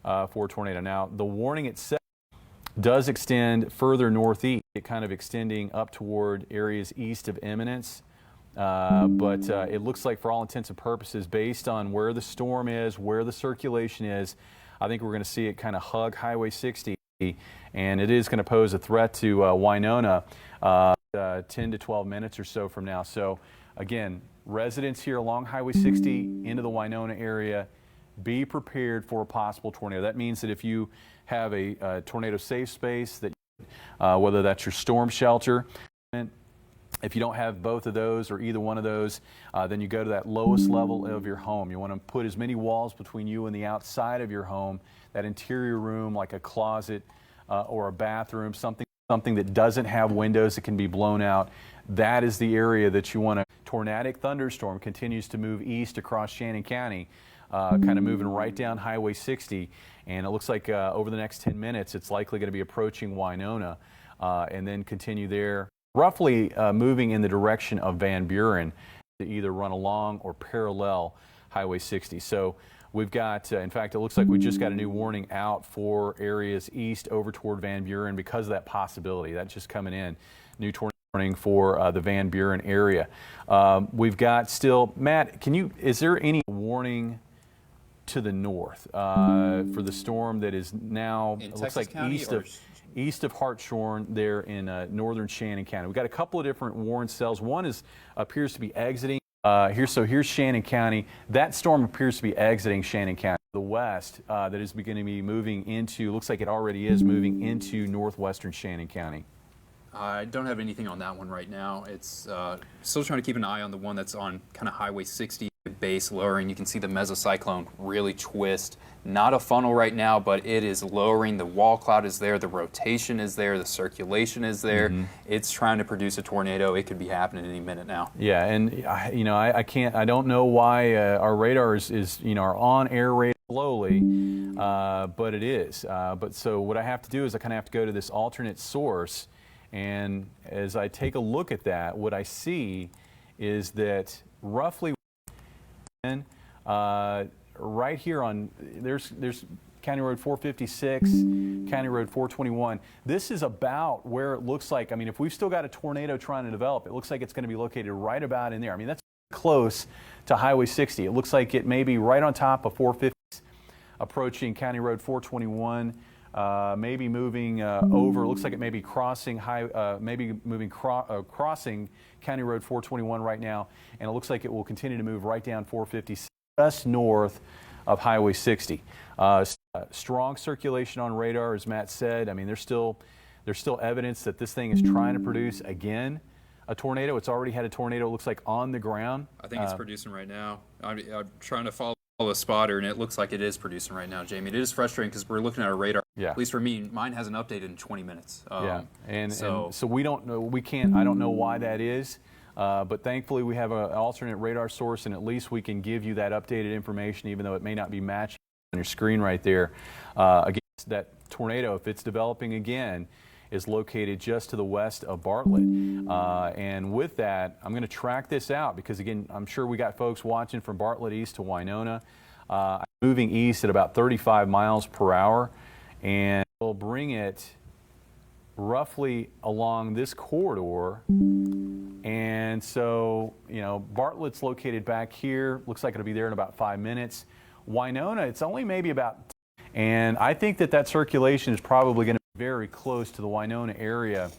for a tornado. Now, the warning itself does extend further northeast, kind of extending up toward areas east of Eminence. But it looks like, for all intents and purposes, based on where the storm is, where the circulation is, I think we're going to see it kind of hug Highway 60, and it is going to pose a threat to Winona 10 to 12 minutes or so from now. So, again, residents here along Highway 60 into the Winona area, be prepared for a possible tornado. That means that if you have a tornado safe space, that whether that's your storm shelter, if you don't have both of those or either one of those, then you go to that lowest level of your home. You want to put as many walls between you and the outside of your home, that interior room like a closet or a bathroom, something that doesn't have windows that can be blown out. That is the area that you want to. Tornadic thunderstorm continues to move east across Shannon County, kind of moving right down Highway 60, and it looks like over the next 10 minutes it's likely going to be approaching Winona and then continue there, roughly moving in the direction of Van Buren to either run along or parallel Highway 60. So we've got, in fact, it looks like we just got a new warning out for areas east over toward Van Buren because of that possibility. That's just coming in. New tornado warning for the Van Buren area. We've got still, Matt, is there any warning to the north for the storm that is now, In it looks Texas like County east of Hartshorn there in northern Shannon County? We've got a couple of different warning cells. One appears to be exiting. Here's Shannon County. That storm appears to be exiting Shannon County. The west that is beginning to be moving into, looks like it already is moving into northwestern Shannon County. I don't have anything on that one right now. It's still trying to keep an eye on the one that's on kind of Highway 60 base lowering. You can see the mesocyclone really twist. Not a funnel right now, but it is lowering. The wall cloud is there. The rotation is there. The circulation is there. It's trying to produce a tornado. It could be happening any minute now. Yeah, and you know, I don't know why our radar is you know, our on-air radar slowly, but it is. But so what I have to do is I kind of have to go to this alternate source. And as I take a look at that, what I see is that roughly right here on, there's County Road 456, County Road 421. This is about where it looks like, I mean, if we've still got a tornado trying to develop, it looks like it's going to be located right about in there. I mean, that's close to Highway 60. It looks like it may be right on top of 456, approaching County Road 421. Maybe moving over. It looks like it may be crossing crossing County Road 421 right now, and it looks like it will continue to move right down 456 just north of Highway 60. Strong circulation on radar, as Matt said. I mean, there's still evidence that this thing is trying to produce again a tornado. It's already had a tornado. It looks like on the ground. I think it's producing right now. I'm trying to follow a spotter, and it looks like it is producing right now, Jamie. It is frustrating because we're looking at our radar. Yeah. At least for me, mine hasn't updated in 20 minutes. Yeah, and so we don't know. We can't. I don't know why that is. But thankfully, we have an alternate radar source, and at least we can give you that updated information, even though it may not be matching on your screen right there. Again, that tornado, if it's developing again, is located just to the west of Bartlett. And with that, I'm going to track this out because, again, I'm sure we got folks watching from Bartlett east to Winona. Moving east at about 35 miles per hour, and we'll bring it roughly along this corridor. And so, you know, Bartlett's located back here. Looks like it'll be there in about 5 minutes. Winona, it's only maybe about, and I think that circulation is probably going to be very close to the Winona area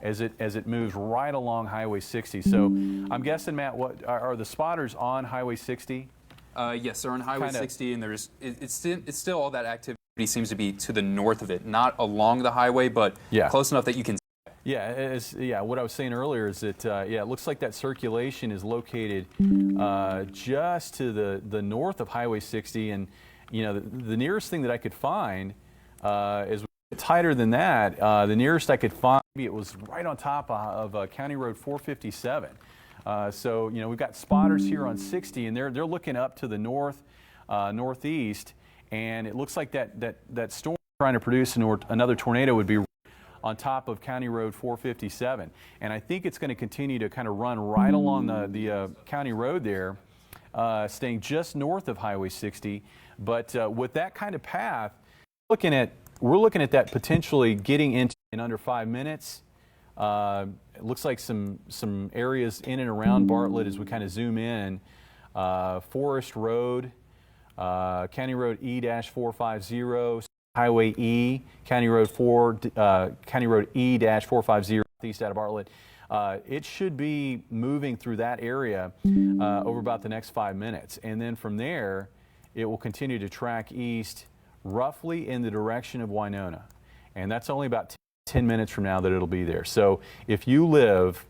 as it moves right along Highway 60. So I'm guessing, Matt, what are the spotters on Highway 60? Yes, they're on Highway 60, and it's still all that activity seems to be to the north of it, not along the highway, but close enough that you can. Yeah, what I was saying earlier is that it looks like that circulation is located just to the north of Highway 60, and you know the nearest thing that I could find is tighter than that. The nearest I could find, maybe it was right on top of County Road 457. So you know we've got spotters here on 60, and they're looking up to the north, northeast, and it looks like that storm trying to produce another tornado would be on top of County Road 457, and I think it's going to continue to kind of run right along the county road there, staying just north of Highway 60. But with that kind of path, we're looking at that potentially getting into in under 5 minutes. It looks like some areas in and around Bartlett as we kind of zoom in. Forest Road, County Road E-450, Highway E, County Road E-450 east out of Bartlett. It should be moving through that area over about the next 5 minutes. And then from there, it will continue to track east roughly in the direction of Winona. And that's only about 10 minutes from now that it'll be there. So if you live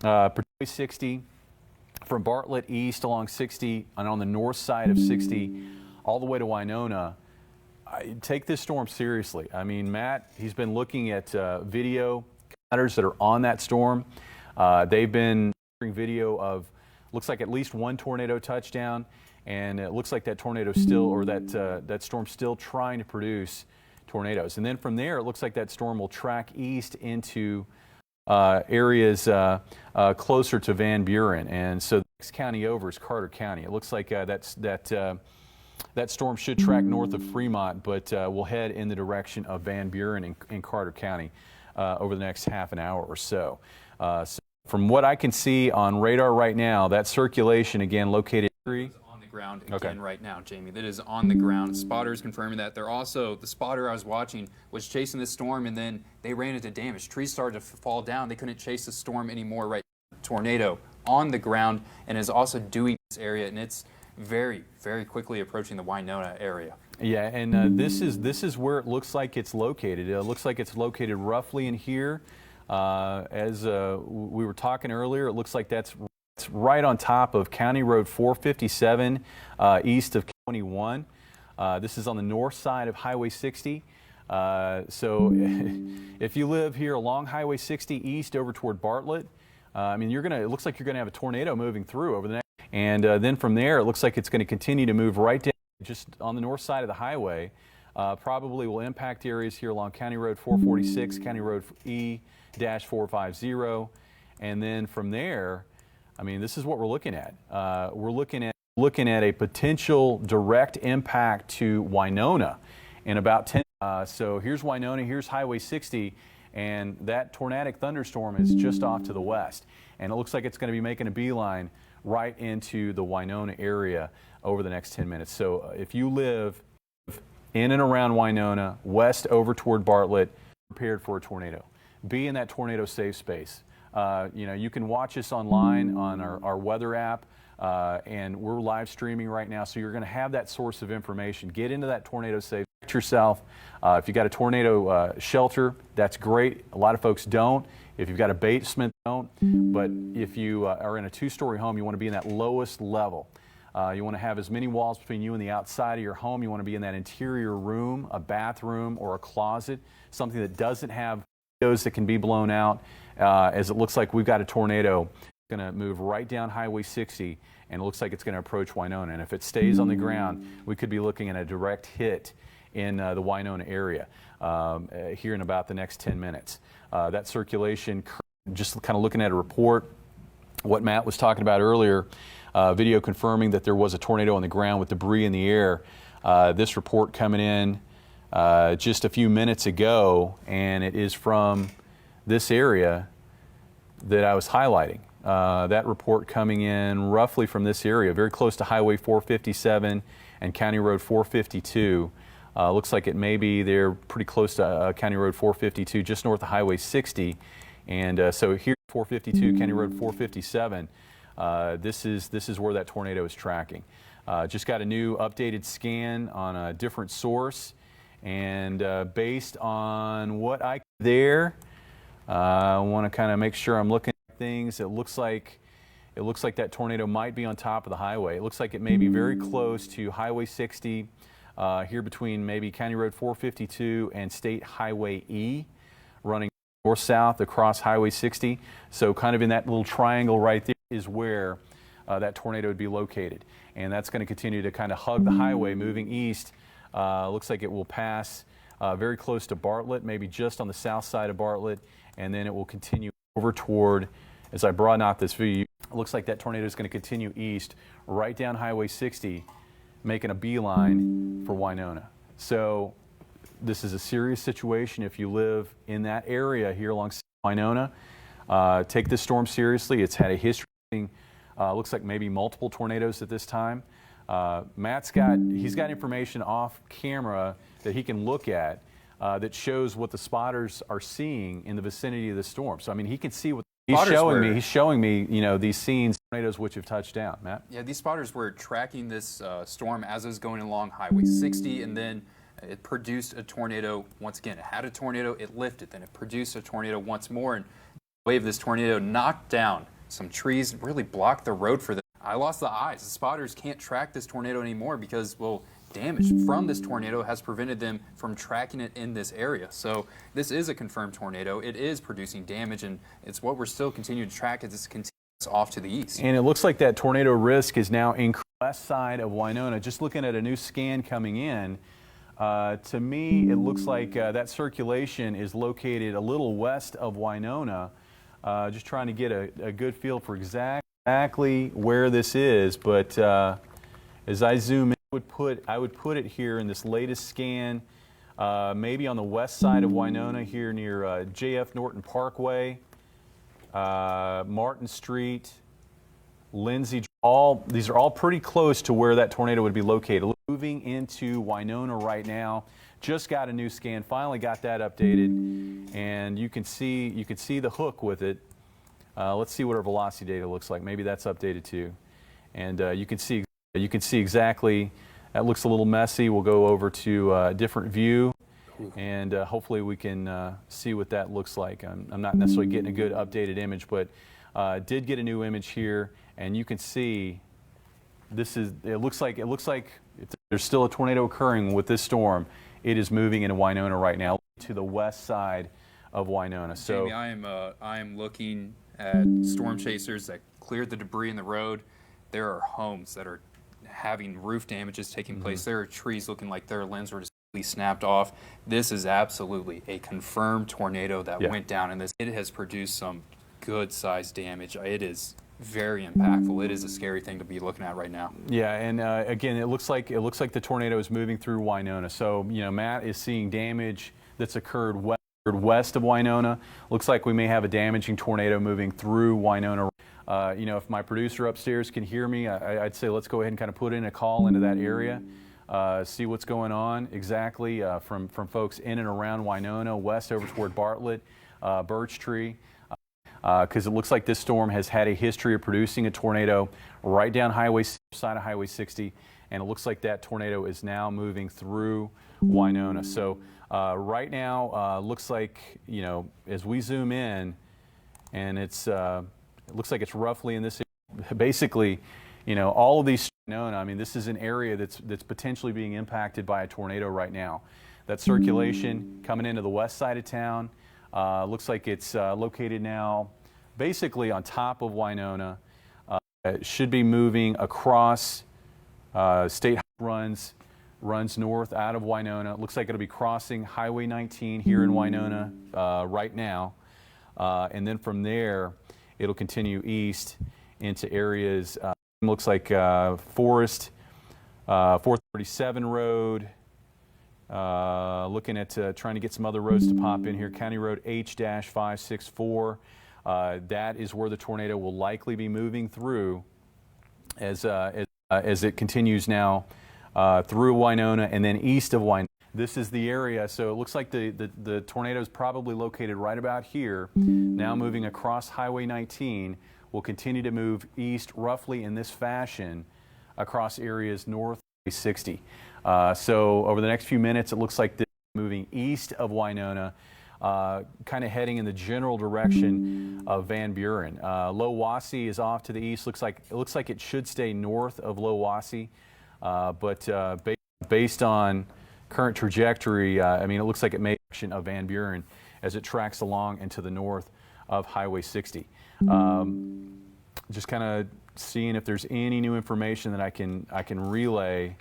particularly 60, from Bartlett east along 60 and on the north side of 60 all the way to Winona, take this storm seriously. I mean, Matt, he's been looking at video cutters that are on that storm. They've been sharing video of, looks like at least one tornado touchdown, and it looks like that tornado still, or that storm still trying to produce tornadoes. And then from there, it looks like that storm will track east into areas closer to Van Buren. And so the next county over is Carter County. It looks like that storm should track north of Fremont, but will head in the direction of Van Buren in Carter County over the next half an hour or so. So from what I can see on radar right now, that circulation again located on the ground again right now, Jamie. That is on the ground. Spotters confirming that. They're also, the spotter I was watching was chasing the storm, and then they ran into damage. Trees started to fall down. They couldn't chase the storm anymore. Right, tornado on the ground, and is also doing this area, and it's very, very quickly approaching the Winona area. Yeah, and this is where it looks like it's located. It looks like it's located roughly in here. As we were talking earlier, it looks like that's right on top of County Road 457 east of 21. This is on the north side of Highway 60. So if you live here along Highway 60 east over toward Bartlett, I mean, it looks like you're going to have a tornado moving through over the next. And then from there, it looks like it's going to continue to move right down just on the north side of the highway. Probably will impact areas here along County Road 446, County Road E-450. And then from there, I mean, this is what we're looking at. We're looking at a potential direct impact to Winona in about 10. So here's Winona, here's Highway 60, and that tornadic thunderstorm is just off to the west. And it looks like it's going to be making a beeline right into the Winona area over the next 10 minutes. So if you live in and around Winona, west over toward Bartlett, prepared for a tornado. Be in that tornado safe space. You know, you can watch us online on our weather app, and we're live streaming right now, so you're going to have that source of information. Get into that tornado safe. Protect yourself. If you got a tornado shelter, that's great. A lot of folks don't. If you've got a basement, don't. But if you are in a two-story home, you want to be in that lowest level. You want to have as many walls between you and the outside of your home. You want to be in that interior room, a bathroom, or a closet, something that doesn't have windows that can be blown out, as it looks like we've got a tornado going to move right down Highway 60, and it looks like it's going to approach Winona. And if it stays on the ground, we could be looking at a direct hit in the Winona area here in about the next 10 minutes. That circulation, just kind of looking at a report, what Matt was talking about earlier, video confirming that there was a tornado on the ground with debris in the air. This report coming in just a few minutes ago, and it is from this area that I was highlighting. That report coming in roughly from this area, very close to Highway 457 and County Road 452. Looks like it may be there pretty close to County Road 452, just north of Highway 60. And so here, 452, County Road 457, this is where that tornado is tracking. Just got a new updated scan on a different source, and based on what I there, I want to kind of make sure I'm looking at things. It looks like that tornado might be on top of the highway. It looks like it may be very close to Highway 60, here between maybe County Road 452 and State Highway E, running north-south across Highway 60. So kind of in that little triangle right there is where that tornado would be located. And that's going to continue to kind of hug the highway moving east. Looks like it will pass very close to Bartlett, maybe just on the south side of Bartlett, and then it will continue over toward, as I broaden out this view, it looks like that tornado is going to continue east right down Highway 60, making a beeline for Winona. So this is a serious situation if you live in that area here along Winona. Take this storm seriously. It's had a history. Looks like maybe multiple tornadoes at this time. Matt's got information off camera that he can look at that shows what the spotters are seeing in the vicinity of the storm. So I mean, he can see what he's showing me, you know, these scenes, tornadoes which have touched down. Matt? Yeah, these spotters were tracking this storm as it was going along Highway 60, and then it produced a tornado once again. It had a tornado, it lifted, then it produced a tornado once more, and the wave of this tornado knocked down some trees, really blocked the road for them. I lost the eyes. The spotters can't track this tornado anymore because, well, damage from this tornado has prevented them from tracking it in this area. So this is a confirmed tornado. It is producing damage, and it's what we're still continuing to track as it continues off to the east. And it looks like that tornado risk is now increased west side of Winona. Just looking at a new scan coming in, to me, it looks like that circulation is located a little west of Winona. Just trying to get a good feel for exactly where this is, but as I zoom in, I would put it here in this latest scan, maybe on the west side of Winona here near J.F. Norton Parkway, Martin Street, Lindsay. These are all pretty close to where that tornado would be located. Moving into Winona right now. Just got a new scan, finally got that updated, and you can see the hook with it. Let's see what our velocity data looks like. Maybe that's updated too, and you can see exactly. That looks a little messy. We'll go over to a different view, and hopefully we can see what that looks like. I'm not necessarily getting a good updated image, but did get a new image here, and you can see this is. It looks like if there's still a tornado occurring with this storm. It is moving into Winona right now, to the west side of Winona. So, Jamie, I am looking at storm chasers that cleared the debris in the road. There are homes that are having roof damages taking place. There are trees looking like their limbs were just completely snapped off. This is absolutely a confirmed tornado that went down in this. It has produced some good-sized damage. It is very impactful. It is a scary thing to be looking at right now. Yeah, and again, it looks like the tornado is moving through Winona. So, you know, Matt is seeing damage that's occurred west of Winona. Looks like we may have a damaging tornado moving through Winona. You know, if my producer upstairs can hear me, I'd say let's go ahead and kind of put in a call into that area, see what's going on exactly from folks in and around Winona, west over toward Bartlett, Birch Tree. Because it looks like this storm has had a history of producing a tornado right down side of Highway 60, and it looks like that tornado is now moving through Winona. So right now, looks like, you know, as we zoom in, and it looks like it's roughly in this area. Basically, you know, all of these Winona, I mean, this is an area that's potentially being impacted by a tornado right now. That circulation coming into the west side of town. Looks like it's located now basically on top of Winona. It should be moving across state runs runs north out of Winona. It looks like it'll be crossing Highway 19 here in Winona right now. And then from there, it'll continue east into areas, looks like Forest, 437 Road, looking at trying to get some other roads to pop in here. County Road H-564. That is where the tornado will likely be moving through as it continues now through Winona and then east of Winona. This is the area, so it looks like the tornado is probably located right about here. Now moving across Highway 19, will continue to move east roughly in this fashion across areas north of 60. So over the next few minutes, it looks like this is moving east of Winona, kind of heading in the general direction of Van Buren. Low Wassee is off to the east. It looks like it should stay north of Low Wassee, but based on current trajectory, I mean, it looks like it may action of Van Buren as it tracks along into the north of Highway 60. Just kind of seeing if there's any new information that I can relay.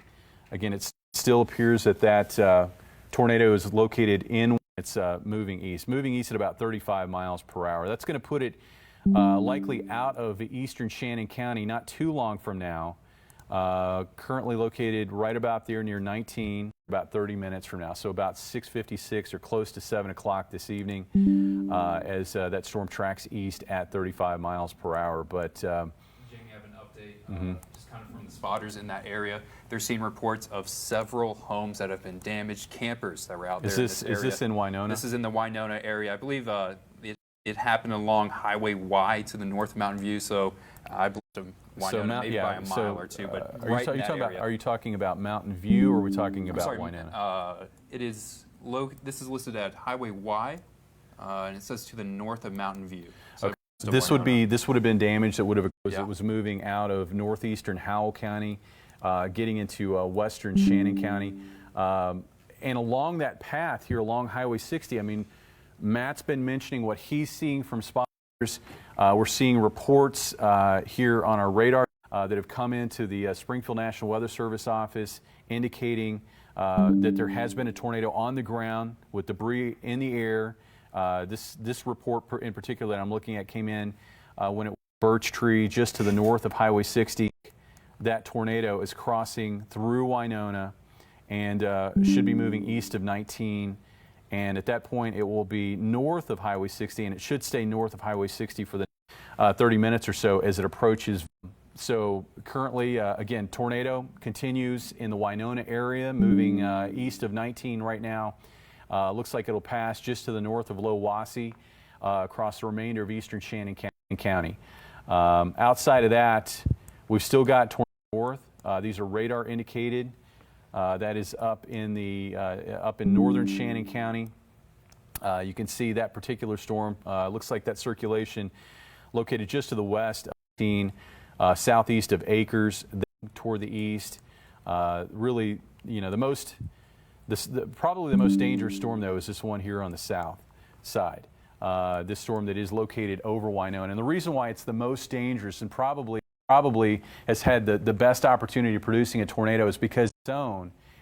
Again, it still appears that tornado is located in. It's moving east at about 35 miles per hour. That's going to put it likely out of the eastern Shannon County not too long from now. Currently located right about there near 19, about 30 minutes from now. So about 6:56 or close to 7 o'clock this evening as that storm tracks east at 35 miles per hour. But Jamie, I have an update just kind of from the spotters in that area. They're seeing reports of several homes that have been damaged, campers that were out there in this area. Is this in Winona? This is in the Winona area. I believe it happened along Highway Y to the north of Mountain View, so I believe Winona maybe by a mile or two, but right in that area. Are you talking about Mountain View, or are we talking about sorry, Winona? This is listed at Highway Y, and it says to the north of Mountain View. So okay. This would have been damage that would have occurred. It was moving out of northeastern Howell County, getting into western Shannon County, and along that path here along Highway 60. I mean, Matt's been mentioning what he's seeing from spotters. We're seeing reports here on our radar that have come into the Springfield National Weather Service office indicating that there has been a tornado on the ground with debris in the air. This report in particular that I'm looking at came in when it was Birch Tree just to the north of Highway 60. That tornado is crossing through Winona and should be moving east of 19. And at that point, it will be north of Highway 60, and it should stay north of Highway 60 for the 30 minutes or so as it approaches. So currently, again, tornado continues in the Winona area, moving east of 19 right now. Looks like it'll pass just to the north of Low Wassee across the remainder of eastern Shannon County. Outside of that, we've still got tornado north. These are radar indicated. That is up in northern Shannon County. You can see that particular storm. Looks like that circulation located just to the west, southeast of Acres, toward the east. Really, you know, probably the most dangerous storm though is this one here on the south side. This storm that is located over Winona, and the reason why it's the most dangerous and probably has had the best opportunity of producing a tornado is because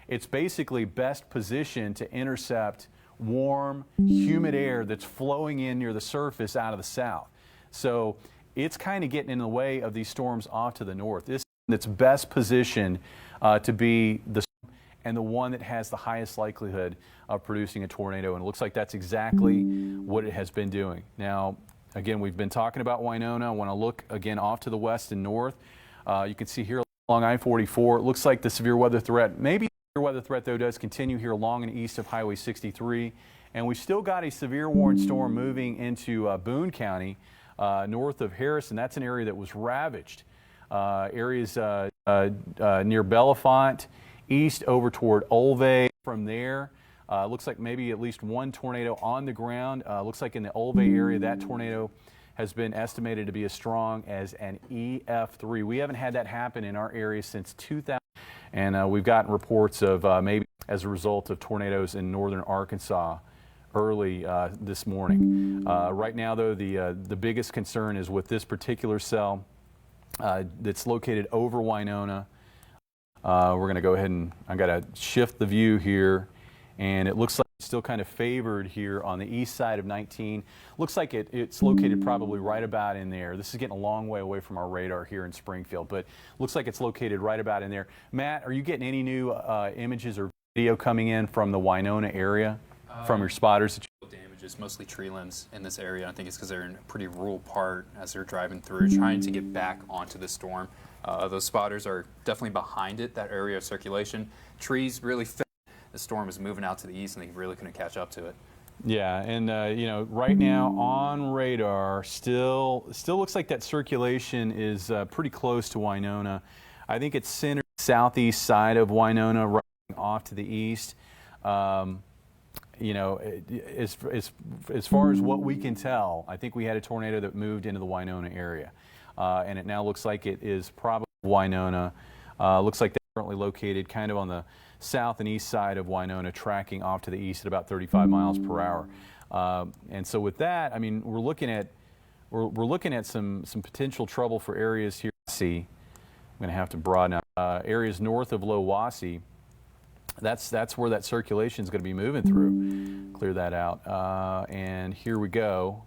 it's basically best positioned to intercept warm, humid air that's flowing in near the surface out of the south. So it's kind of getting in the way of these storms off to the north. This that's best positioned to be the and the one that has the highest likelihood of producing a tornado, and it looks like that's exactly what it has been doing. Now, again, we've been talking about Winona. I want to look again off to the west and north. You can see here along I-44, it looks like the severe weather threat, maybe the severe weather threat though does continue here along and east of Highway 63. And we've still got a severe warning storm moving into Boone County, north of Harrison. That's an area that was ravaged. Areas near Bellefonte, east over toward Olvay. From there, looks like maybe at least one tornado on the ground. Looks like in the Olvay area, that tornado has been estimated to be as strong as an EF3. We haven't had that happen in our area since 2000. And we've gotten reports of maybe as a result of tornadoes in northern Arkansas early this morning. Right now, though, the biggest concern is with this particular cell that's located over Winona. We're going to go ahead and I've got to shift the view here, and it looks like it's still kind of favored here on the east side of 19. Looks like it's located probably right about in there. This is getting a long way away from our radar here in Springfield, but looks like it's located right about in there. Matt, are you getting any new images or video coming in from the Winona area from your spotters? Damages, mostly tree limbs in this area. I think it's because they're in a pretty rural part as they're driving through, trying to get back onto the storm. Those spotters are definitely behind it, that area of circulation. Trees really fit. The storm is moving out to the east, and they really couldn't catch up to it. Yeah, and you know, right now on radar, still looks like that circulation is pretty close to Winona. I think it's centered southeast side of Winona, right off to the east. You know, as far as what we can tell, I think we had a tornado that moved into the Winona area, and it now looks like it is probably Winona. Looks like they're currently located kind of on the south and east side of Winona, tracking off to the east at about 35 miles per hour. And so with that, I mean, we're looking at some potential trouble for areas here. See, I'm going to have to broaden out areas north of Lowassie. That's where that circulation is going to be moving through. Clear that out. And here we go.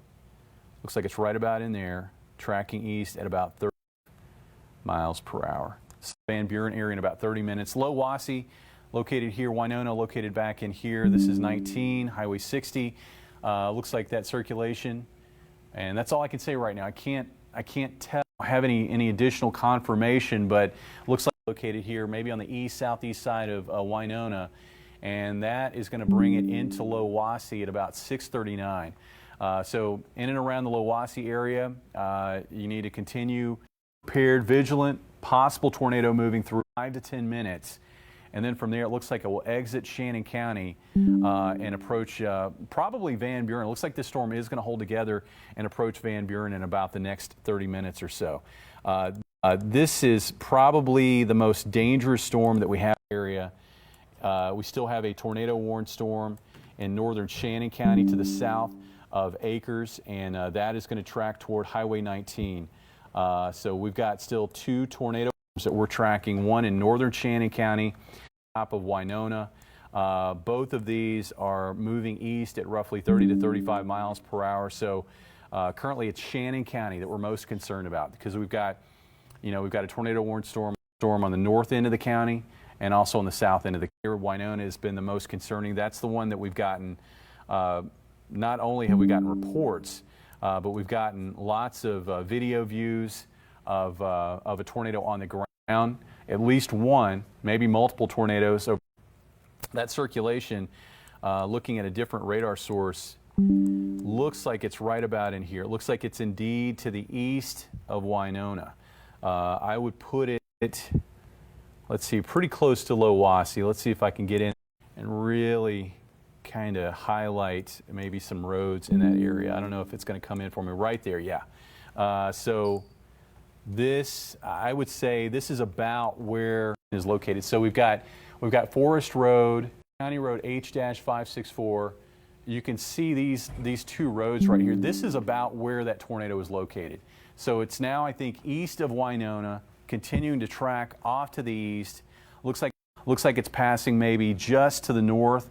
Looks like it's right about in there, tracking east at about 30 miles per hour. Van Buren area in about 30 minutes. Lowassie located here, Winona located back in here. This is 19, Highway 60. Looks like that circulation, and that's all I can say right now. I can't have any additional confirmation, but looks like located here, maybe on the east southeast side of Winona, and that is going to bring it into Lowassie at about 6:39. So in and around the Lowassie area, you need to continue prepared, vigilant, possible tornado moving through 5 to 10 minutes. And then from there, it looks like it will exit Shannon County and approach probably Van Buren. It looks like this storm is going to hold together and approach Van Buren in about the next 30 minutes or so. This is probably the most dangerous storm that we have in the area. We still have a tornado warned storm in northern Shannon County to the south of Acres, and that is going to track toward Highway 19. So we've got still 2 tornado that we're tracking, one in northern Shannon County, top of Winona. Both of these are moving east at roughly 30 to 35 miles per hour. So currently it's Shannon County that we're most concerned about, because we've got a tornado warned storm on the north end of the county and also on the south end of the county. Winona has been the most concerning. That's the one that we've gotten, not only have we gotten reports, but we've gotten lots of video views of a tornado on the ground, at least one, maybe multiple tornadoes. So that circulation, looking at a different radar source, looks like it's right about in here. It looks like it's indeed to the east of Winona. I would put it, let's see, pretty close to Lowassie. Let's see if I can get in and really kind of highlight maybe some roads in that area. I don't know if it's going to come in for me right there. Yeah. So this, I would say, this is about where it is located. So we've got Forest Road, County Road H-564. You can see these 2 roads right here. This is about where that tornado is located. So it's now, I think, east of Winona, continuing to track off to the east. Looks like it's passing maybe just to the north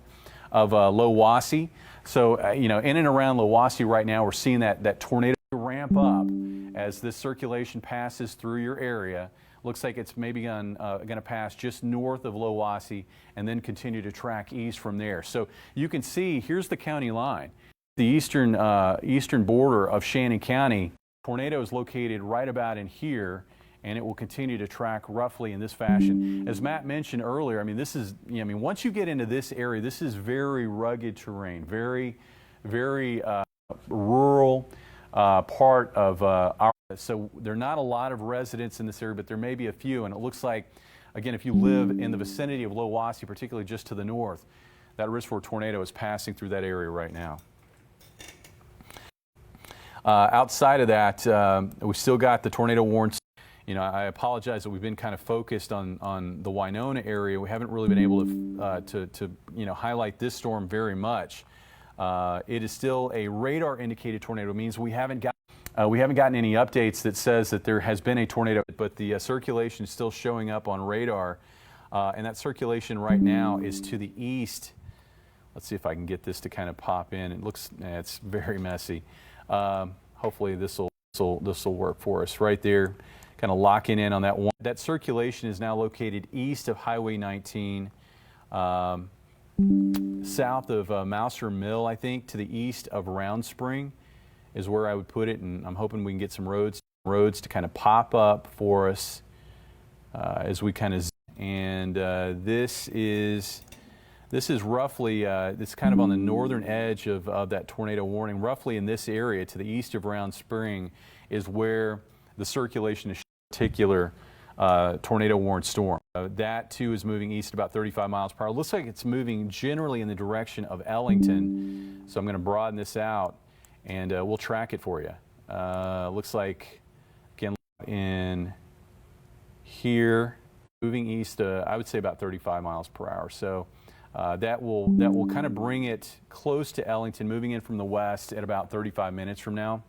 of Lowassie. So in and around Lowassie right now, we're seeing that tornado ramp up as this circulation passes through your area. Looks like it's maybe going to pass just north of Lowassie and then continue to track east from there. So you can see, here's the county line. The eastern border of Shannon County, tornado is located right about in here, and it will continue to track roughly in this fashion. As Matt mentioned earlier, I mean, this is, once you get into this area, this is very rugged terrain, very, very rural part of our. So there are not a lot of residents in this area, but there may be a few, and it looks like, again, if you live in the vicinity of Lowassie, particularly just to the north, that risk for a tornado is passing through that area right now. Outside of that, we still got the tornado warned. I apologize that we've been kind of focused on the Winona area. We haven't really been able to highlight this storm very much. It is still a radar indicated tornado. It means we haven't gotten any updates that says that there has been a tornado, but the circulation is still showing up on radar and that circulation right now is to the east. Let's see if I can get this to kind of pop in. It looks, it's very messy. Hopefully this will work for us right there. Kind of locking in on that one. That circulation is now located east of Highway 19, south of Mouser Mill, I think, to the east of Round Spring is where I would put it, and I'm hoping we can get some roads to kind of pop up for us as we kind of. And this is roughly, it's kind of on the northern edge of that tornado warning. Roughly in this area to the east of Round Spring is where the circulation is particular tornado warned storm. That too is moving east about 35 miles per hour. Looks like it's moving generally in the direction of Ellington. So I'm going to broaden this out and we'll track it for you. Looks like, again, in here, moving east, I would say about 35 miles per hour. So that will kind of bring it close to Ellington, moving in from the west at about 35 minutes from now.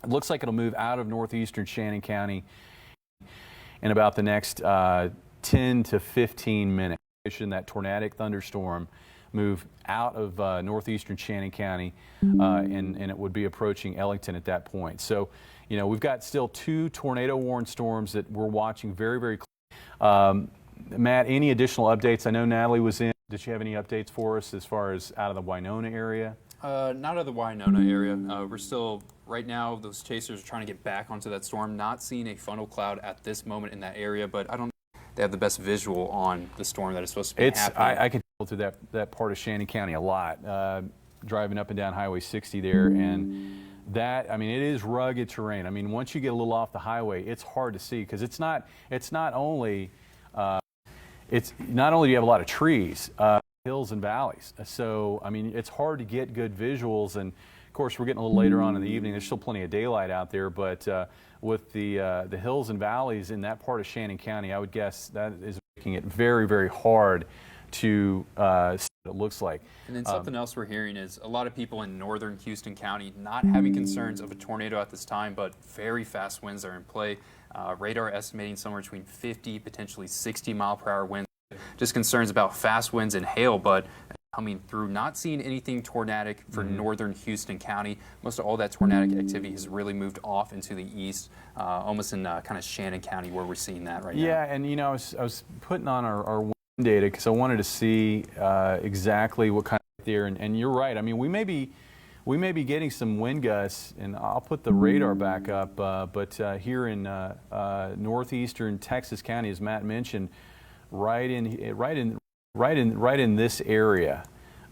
It looks like it'll move out of northeastern Shannon County in about the next 10 to 15 minutes. That tornadic thunderstorm move out of northeastern Shannon County, and it would be approaching Ellington at that point. So, you know, we've got still 2 tornado warned storms that we're watching very, very closely. Matt, any additional updates? I know Natalie was in. Did you have any updates for us as far as out of the Winona area? Not out of the Winona area. We're still, right now, those chasers are trying to get back onto that storm. Not seeing a funnel cloud at this moment in that area, but I don't know if they have the best visual on the storm that is supposed to be happening. I can tell through that part of Shannon County a lot, driving up and down Highway 60 there, and that, I mean, it is rugged terrain. I mean, once you get a little off the highway, it's hard to see because it's not only do you have a lot of trees, hills and valleys. So, I mean, it's hard to get good visuals. And of course, we're getting a little later on in the evening. There's still plenty of daylight out there, but with the hills and valleys in that part of Shannon County, I would guess that is making it very, very hard to see what it looks like. And then something else we're hearing is a lot of people in northern Houston County not having concerns of a tornado at this time, but very fast winds are in play. Radar estimating somewhere between 50, potentially 60 mile per hour winds. Just concerns about fast winds and hail, but coming through, not seeing anything tornadic for northern Houston County. Most of all that tornadic activity has really moved off into the east, almost in kind of Shannon County where we're seeing that right now. Yeah, and you know, I was putting on our wind data because I wanted to see exactly what kind of there, and you're right. I mean, we may be getting some wind gusts, and I'll put the radar back up. But here in northeastern Texas County, as Matt mentioned, right in this area,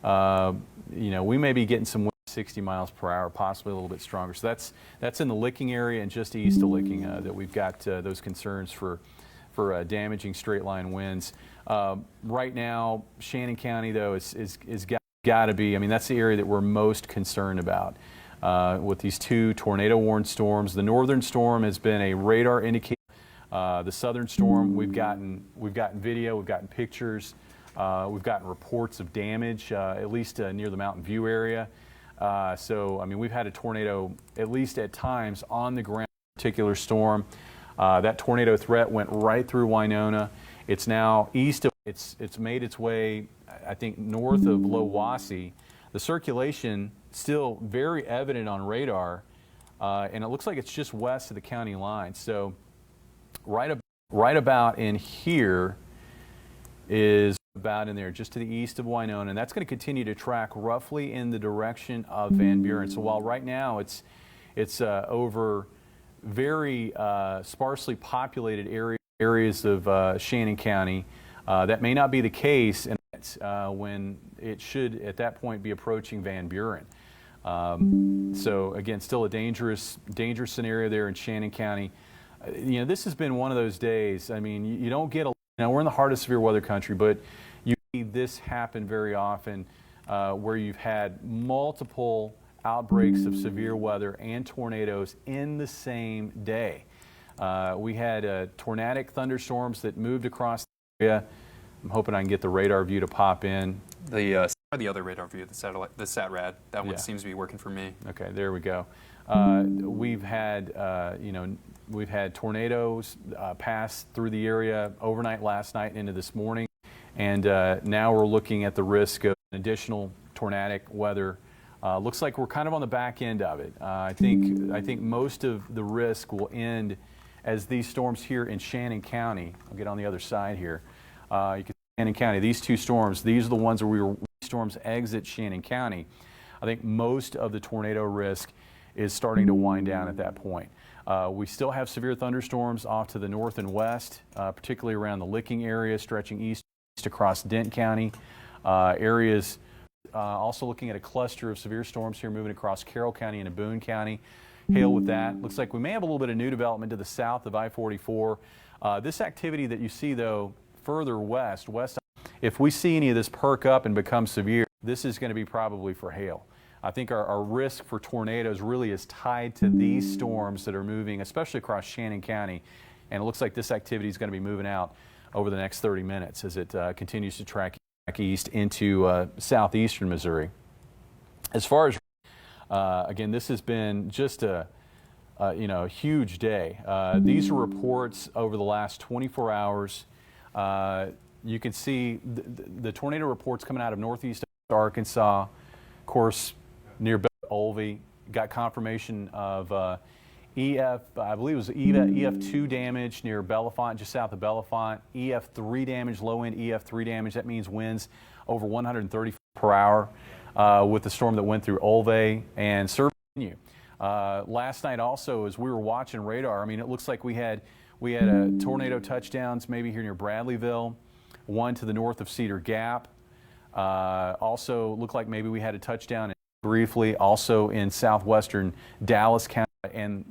you know, we may be getting some wind 60 miles per hour, possibly a little bit stronger. So that's in the Licking area and just east of Licking that we've got those concerns for damaging straight line winds. Right now, Shannon County though is got to be. I mean, that's the area that we're most concerned about with these 2 tornado warned storms. The northern storm has been a radar indicator. The southern storm, we've gotten video, we've gotten pictures, we've gotten reports of damage, at least near the Mountain View area. So, I mean, we've had a tornado, at least at times, on the ground. Particular storm. That tornado threat went right through Winona. It's now east of. It's made its way, I think, north of Lowassie. The circulation still very evident on radar, and it looks like it's just west of the county line. So. Right about in here is about in there, just to the east of Winona, and that's going to continue to track roughly in the direction of Van Buren. So while right now it's over very sparsely populated areas of Shannon County, that may not be the case when it should at that point be approaching Van Buren. So again, still a dangerous scenario there in Shannon County. You know, this has been one of those days. I mean, you don't get we're in the heart of severe weather country, but you see this happen very often where you've had multiple outbreaks of severe weather and tornadoes in the same day. We had tornadic thunderstorms that moved across the area. I'm hoping I can get the radar view to pop in. The other radar view, the SATRAD, that one seems to be working for me. Okay, there we go. We've had, you know, we've had tornadoes pass through the area overnight last night and into this morning, and now we're looking at the risk of additional tornadic weather. Looks like we're kind of on the back end of it. I think most of the risk will end as these storms here in Shannon County. I'll get on the other side here. You can see Shannon County. These two storms. These are the ones where storms exit Shannon County. I think most of the tornado risk is starting to wind down at that point. We still have severe thunderstorms off to the north and west, particularly around the Licking area, stretching east across Dent County. Areas also looking at a cluster of severe storms here moving across Carroll County into Boone County. Hail with that. Looks like we may have a little bit of new development to the south of I-44. This activity that you see, though, further west, if we see any of this perk up and become severe, this is going to be probably for hail. I think our risk for tornadoes really is tied to these storms that are moving, especially across Shannon County. And it looks like this activity is going to be moving out over the next 30 minutes as it continues to track east into southeastern Missouri. As far as again, this has been just a huge day. These are reports over the last 24 hours. You can see the tornado reports coming out of northeast Arkansas, of course, near Olvie. Got confirmation of I believe it was EF2 damage near Bellefonte, just south of Bellefonte. EF3 damage, low end EF3 damage. That means winds over 130 per hour with the storm that went through Olvie and continue. Last night also, as we were watching radar, I mean, it looks like we had a tornado touchdowns maybe here near Bradleyville, one to the north of Cedar Gap. Also looked like maybe we had a touchdown briefly also in southwestern Dallas County. And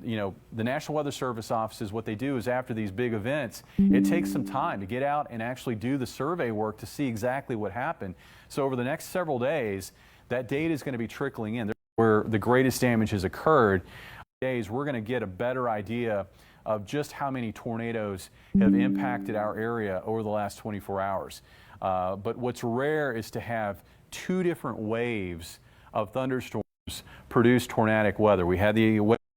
the National Weather Service offices, what they do is after these big events, it takes some time to get out and actually do the survey work to see exactly what happened. So over the next several days, that data is going to be trickling in where the greatest damage has occurred. Days we're going to get a better idea of just how many tornadoes have impacted our area over the last 24 hours. But what's rare is to have two different waves of thunderstorms produce tornadic weather. We had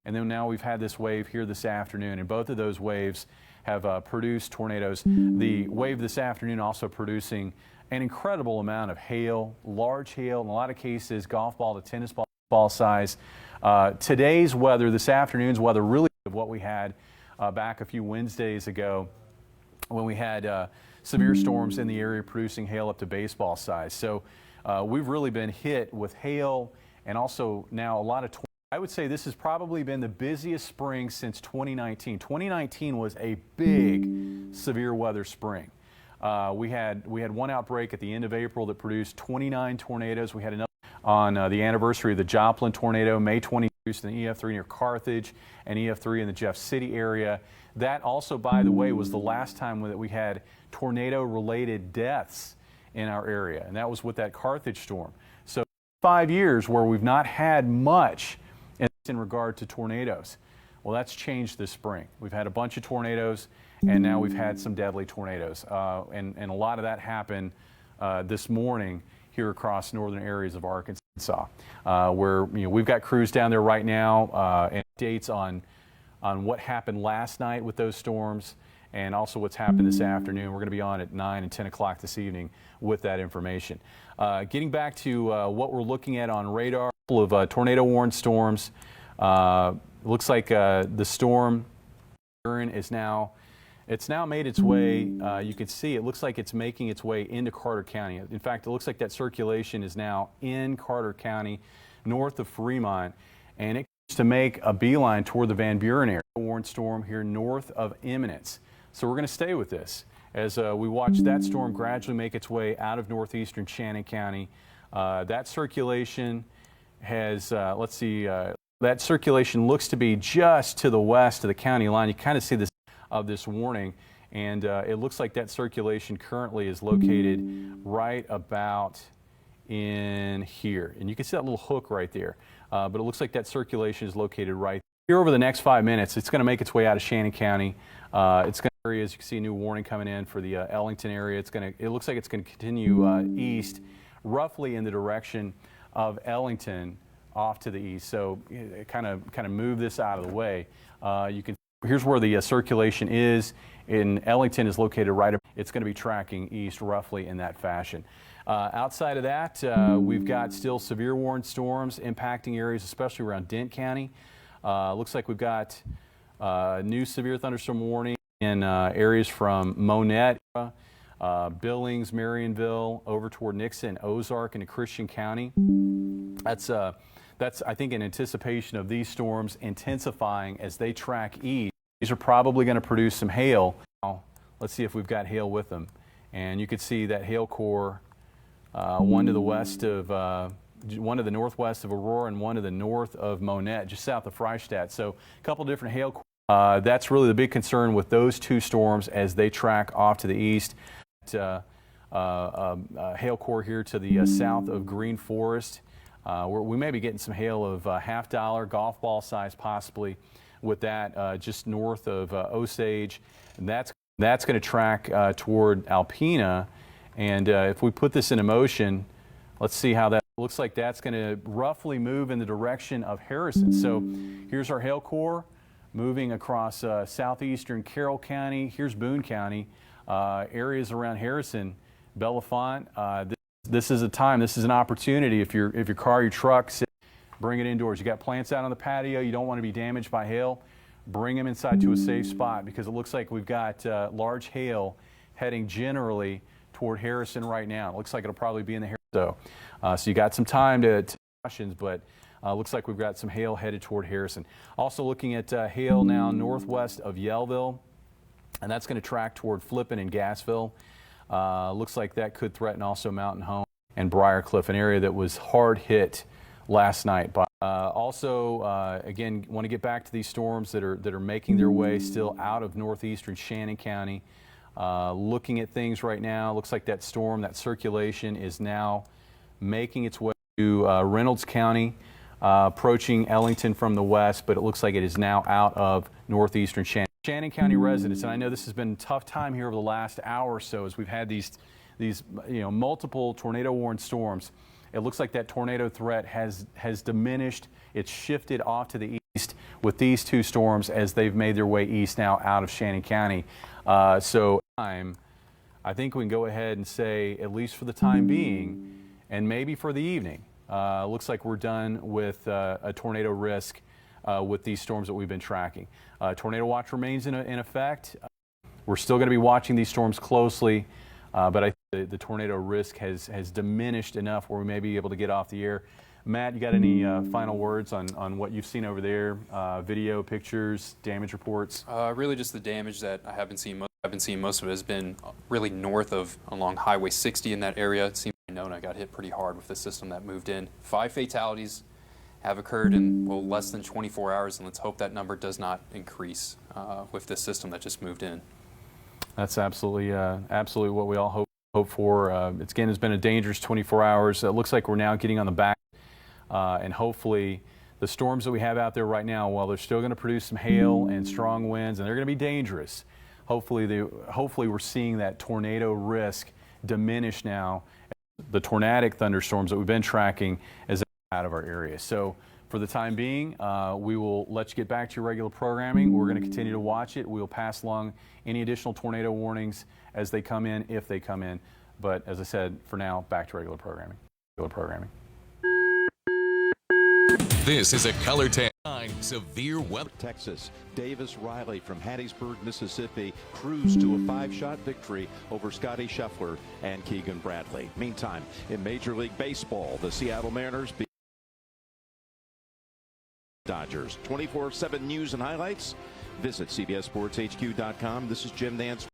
and then now we've had this wave here this afternoon, and both of those waves have produced tornadoes. The wave this afternoon also producing an incredible amount of hail, large hail, in a lot of cases golf ball to tennis ball size. Today's weather, this afternoon's weather, really of what we had back a few Wednesdays ago when we had severe storms in the area producing hail up to baseball size. So we've really been hit with hail and also now a lot of I would say this has probably been the busiest spring since 2019. 2019 was a big severe weather spring. We had one outbreak at the end of April that produced 29 tornadoes. We had another on the anniversary of the Joplin tornado, May 20, produced an EF3 near Carthage and EF3 in the Jeff City area. That also, by the way, was the last time that we had tornado-related deaths in our area, and that was with that Carthage storm. So 5 years where we've not had much in regard to tornadoes. Well, that's changed this spring. We've had a bunch of tornadoes, and now we've had some deadly tornadoes. And a lot of that happened this morning here across northern areas of Arkansas, where we've got crews down there right now and updates on what happened last night with those storms and also what's happened this afternoon. We're going to be on at 9 and 10 o'clock this evening with that information. Getting back to what we're looking at on radar, a couple of tornado-warned storms. Looks like the storm is now made its way. You can see it looks like it's making its way into Carter County. In fact, it looks like that circulation is now in Carter County, north of Fremont, and it continues to make a beeline toward the Van Buren area. Warned storm here north of Eminence. So we're going to stay with this as we watch that storm gradually make its way out of northeastern Shannon County. That circulation has, let's see, that circulation looks to be just to the west of the county line. You kind of see this of this warning, and it looks like that circulation currently is located right about in here. And you can see that little hook right there. But it looks like that circulation is located right here. Over the next 5 minutes, it's going to make its way out of Shannon County. It's going to areas. You can see a new warning coming in for the Ellington area. It looks like it's going to continue east, roughly in the direction of Ellington, off to the east. So kind of move this out of the way. You can Here's where the circulation is. In Ellington is located right up. It's going to be tracking east roughly in that fashion. Outside of that, we've got still severe warned storms impacting areas, especially around Dent County. Looks like we've got new severe thunderstorm warning in areas from Monette, Billings, Marionville, over toward Nixon, Ozark, into Christian County. That's I think in anticipation of these storms intensifying as they track east. These are probably going to produce some hail. Now, let's see if we've got hail with them. And you can see that hail core, one to the west of, one to the northwest of Aurora and one to the north of Monette, just south of Freistadt. So a couple different hail cores. That's really the big concern with those two storms as they track off to the east. Hail core here to the south of Green Forest. We may be getting some hail of half-dollar, golf ball size possibly, with that just north of Osage. And that's going to track toward Alpena. And if we put this into motion, let's see how that looks like. That's going to roughly move in the direction of Harrison. So here's our hail core moving across southeastern Carroll County. Here's Boone County, areas around Harrison, Bellefonte. This is a time, this is an opportunity. If your car, your truck, bring it indoors. You got plants out on the patio, you don't want to be damaged by hail, bring them inside to a safe spot, because it looks like we've got large hail heading generally toward Harrison right now. It looks like it'll probably be in the Harrison. So you got some time to cautions, but looks like we've got some hail headed toward Harrison. Also looking at hail now northwest of Yellville, and that's going to track toward Flippin and Gassville. Looks like that could threaten also Mountain Home and Briarcliff, an area that was hard hit last night. But again, want to get back to these storms that are making their way still out of northeastern Shannon County. Looking at things right now, looks like that storm, that circulation is now making its way to Reynolds County, approaching Ellington from the west, but it looks like it is now out of northeastern Shannon County residents. And I know this has been a tough time here over the last hour or so as we've had these multiple tornado-warned storms. It looks like that tornado threat has diminished. It's shifted off to the east with these two storms as they've made their way east now out of Shannon County. So I think we can go ahead and say, at least for the time being, and maybe for the evening, looks like we're done with a tornado risk with these storms that we've been tracking. Tornado watch remains in effect. We're still going to be watching these storms closely, but I think the tornado risk has diminished enough where we may be able to get off the air. Matt, you got any final words on what you've seen over there? Video, pictures, damage reports? Really just the damage that I have been seeing. I've been seeing most of it has been really north of along Highway 60 in that area. It seems Nona got hit pretty hard with the system that moved in. 5 fatalities have occurred in less than 24 hours, and let's hope that number does not increase with this system that just moved in. That's absolutely what we all hope for. It's been a dangerous 24 hours. It looks like we're now getting on the back, and hopefully the storms that we have out there right now, while they're still going to produce some hail and strong winds, and they're going to be dangerous, hopefully we're seeing that tornado risk diminish now. The tornadic thunderstorms that we've been tracking as out of our area. So for the time being, we will let you get back to your regular programming. We're going to continue to watch it. We will pass along any additional tornado warnings as they come in, if they come in. But as I said, for now, back to regular programming. This is a Color 10 severe weather. Texas, Davis Riley from Hattiesburg, Mississippi, cruised to a 5-shot victory over Scotty Scheffler and Keegan Bradley. Meantime, in Major League Baseball, the Seattle Mariners beat Dodgers. 24/7 news and highlights. Visit CBSSportsHQ.com. This is Jim Nance.